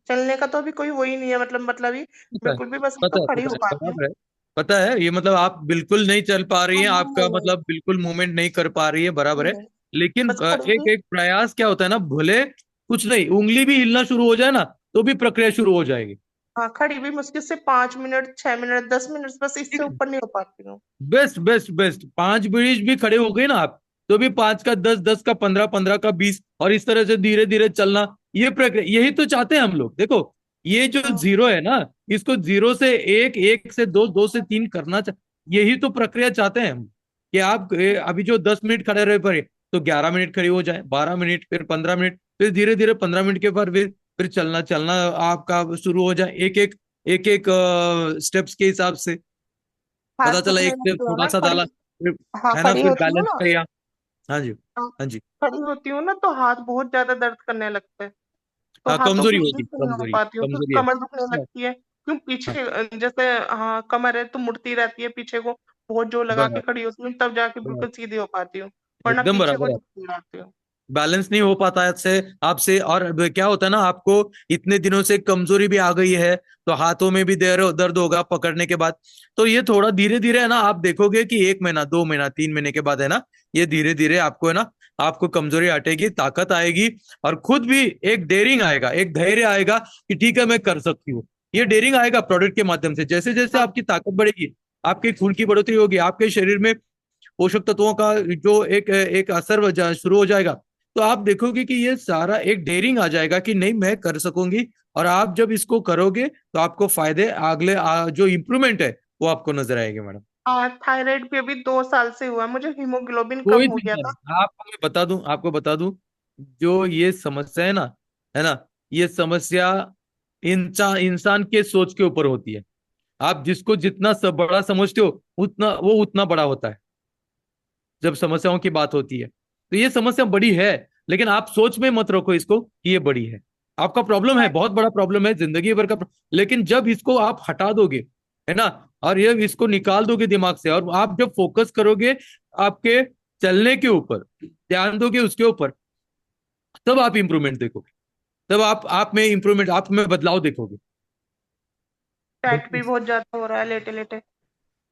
चलने का तो अभी कोई वही नहीं है, मतलब ही पता है, बिल्कुल भी, बस तो पता है, खड़ी पता हो है, पाती हूँ। बराबर है। पता है, ये मतलब आप बिल्कुल नहीं चल पा रही हाँ, हैं, नहीं आपका नहीं नहीं मतलब बिल्कुल मूवमेंट नहीं कर पा रही है, बराबर है। नहीं, लेकिन बस खड़ी एक भी। एक प्रयास क्या होता है ना, भले कुछ नहीं, उंगली भी हिलना शुरू हो जाए ना, तो भी प्रक्रिया शुरू हो जाएगी। हाँ, खड़ी भी मुश्किल से 5 मिनट, 6 मिनट, 10 मिनट, बस ठीक इससे है, ऊपर नहीं हो पाती हूँ। बेस्ट बेस्ट बेस्ट, 5 मिनट भी खड़े हो गए ना आप, तो भी 5 का 10, 10 का 15, 15 का 20, और इस तरह से धीरे धीरे चलना। ये प्रक्रिया, यही तो चाहते हैं हम लोग। देखो, ये जो हाँ, जीरो है ना, इसको 0 से 1, 1 से 2, 2 से 3 करना यही तो प्रक्रिया चाहते हैं हम, कि आप अभी जो 10 मिनट खड़े रहे पर, तो 11 मिनट खड़े हो जाए, 12 मिनट, फिर 15 मिनट, फिर धीरे धीरे 15 मिनट के बाद फिर चलना चलना आपका शुरू हो जाए, एक एक स्टेप्स के हिसाब से। हाथ पता चला दुखने एक से लगते हो थोड़ा ना सा खड़ी। डाला, फिर हाँ, है ना, खड़ी फिर होती हूँ बैलेंस ना। किया। हाँ जी। हाँ, हाँ जी। खड़ी होती हूँ ना तो हाथ बहुत ज्यादा दर्द करने लगते हैं। तो हाँ, हाथों कमजोरी की वजह होगी, से नहीं हो कमजोरी, पाती हूँ, फिर कमजोरी है। कमर दुखने लगती है, क्यों हाँ, पीछे जैसे, हाँ कमर है तो मुड़ती रहती है पीछे को, बहुत जोर लगा के बराबर, खड़ी होती हूँ तब जाके बराबर, बिल्कुल सीधी हो पाती हूँ, वरना एकदम पीछे को बराबर है। झुकती रहती हूँ। बैलेंस नहीं हो पाता है से आपसे, और अब क्या होता है ना, आपको इतने दिनों से कमजोरी भी आ गई है, तो हाथों में भी दर्द दर्द होगा पकड़ने के बाद। तो ये थोड़ा धीरे धीरे है ना, आप देखोगे कि 1 महीना, 2 महीना, 3 महीने के बाद है ना, ये धीरे धीरे आपको है ना, आपको कमजोरी हटेगी, ताकत आएगी, और खुद भी एक डेयरिंग आएगा, एक धैर्य आएगा कि ठीक है, मैं कर सकती हूँ। ये डेयरिंग आएगा प्रोडक्ट के माध्यम से, जैसे जैसे हाँ, आपकी ताकत बढ़ेगी, आपके खून की बढ़ोतरी होगी, आपके शरीर में पोषक तत्वों का जो एक एक असर शुरू हो जाएगा, तो आप देखोगे कि ये सारा एक डेयरिंग आ जाएगा कि नहीं, मैं कर सकूंगी। और आप जब इसको करोगे, तो आपको फायदे अगले जो इम्प्रूवमेंट है, वो आपको नजर आएंगे मैडम। हाँ, थायराइड भी अभी 2 साल से हुआ है, मुझे हीमोग्लोबिन कम कोई हो गया चिंता था। नहीं, आपको बता दूं, जो ये समस्या है ना, ये समस्या इंसान के सोच के ऊपर होती है। आप जिसको जितना सब बड़ा समझते हो, उतना बड़ा होता है, जब समस्याओं की बात होती है। तो ये समस्या बड़ी है, लेकिन आप सोच में मत रखो इसको कि ये बड़ी है। आपका प्रॉब्लम है, बहुत बड़ा प्रॉब्लम है, जिंदगी भर का लेकिन जब इसको आप हटा दोगे, है ना, और ये इसको निकाल दोगे दिमाग से, और आप जब फोकस करोगे आपके चलने के ऊपर, ध्यान दोगे उसके ऊपर, तब आप इंप्रूवमेंट देखोगे, तब आप में इंप्रूवमेंट, आप में बदलाव देखोगे। फैट बिल्कुल। भी बहुत ज्यादा हो रहा है लेटे लेटे।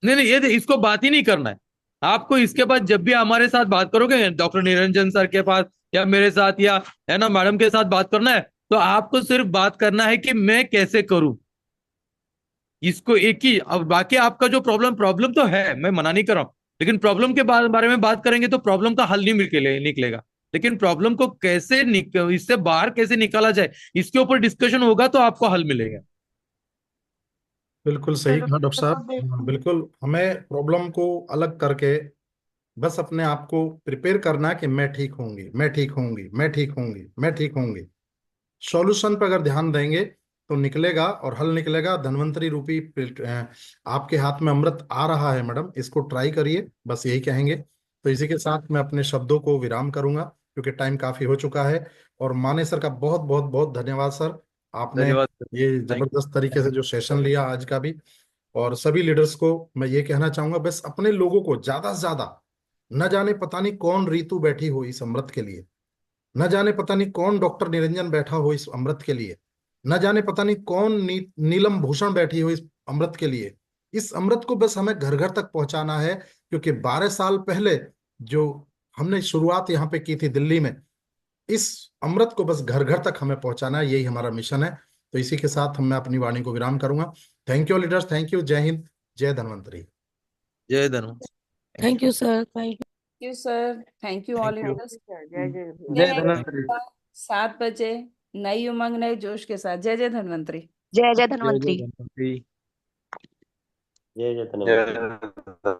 नहीं नहीं, ये इसको बात ही नहीं करना है आपको। इसके बाद जब भी हमारे साथ बात करोगे, डॉक्टर निरंजन सर के पास, या मेरे साथ, या है ना मैडम के साथ बात करना है, तो आपको सिर्फ बात करना है कि मैं कैसे करूं इसको, एक ही। अब बाकी आपका जो प्रॉब्लम प्रॉब्लम तो है, मैं मना नहीं कर रहा हूं, लेकिन प्रॉब्लम के बारे में बात करेंगे तो प्रॉब्लम का हल नहीं निकलेगा। लेकिन प्रॉब्लम को कैसे इससे बाहर कैसे निकाला जाए, इसके ऊपर डिस्कशन होगा, तो आपको हल मिलेगा। बिल्कुल सही चलो कहा डॉक्टर ठीक है, तो साहब। हाँ, बिल्कुल, हमें प्रॉब्लम को अलग करके बस अपने आप को प्रिपेयर करना है कि मैं ठीक होंगी, मैं ठीक होंगी, मैं ठीक होंगी, मैं ठीक होंगी। सॉल्यूशन पर अगर ध्यान देंगे तो निकलेगा, और हल निकलेगा। धन्वंतरी रूपी आपके हाथ में अमृत आ रहा है मैडम, इसको ट्राई करिए, बस यही कहेंगे। तो इसी के साथ मैं अपने शब्दों को विराम करूंगा, क्योंकि टाइम काफी हो चुका है। और माने सर का बहुत बहुत बहुत धन्यवाद सर, आपने धन्यवाद। ये थैंक जबरदस्त तरीके से जो सेशन लिया आज का भी। और सभी लीडर्स को मैं ये कहना चाहूंगा, बस अपने लोगों को ज्यादा से ज्यादा, न जाने पता नहीं कौन रीतु बैठी हो इस अमृत के लिए, न जाने पता नहीं कौन डॉक्टर निरंजन बैठा हो इस अमृत के लिए, न जाने पता नहीं कौन नीलम भूषण बैठी हो इस अमृत के लिए। इस अमृत को बस हमें घर घर तक पहुंचाना है, क्योंकि 12 साल पहले जो हमने शुरुआत यहाँ पे की थी दिल्ली में, इस अमृत को बस घर घर तक हमें पहुंचाना है, यही हमारा मिशन है। तो इसी के साथ मैं अपनी वाणी को विराम करूंगा। Thank you leaders, thank you, जय हिंद, जय धन्वंतरी। जय धन्यवाद। Thank thank you sir, thank you sir, thank you all you. Leaders. जय जय जय मिलेंगे धन्वंतरी। धन्वंतरी। 7 बजे नई उमंग नए जोश के साथ। जय जय धन्वंतरी। जय जय जय जय धन्वंतरी। धन्वंतरी। जय जय धन्वंतरी। जय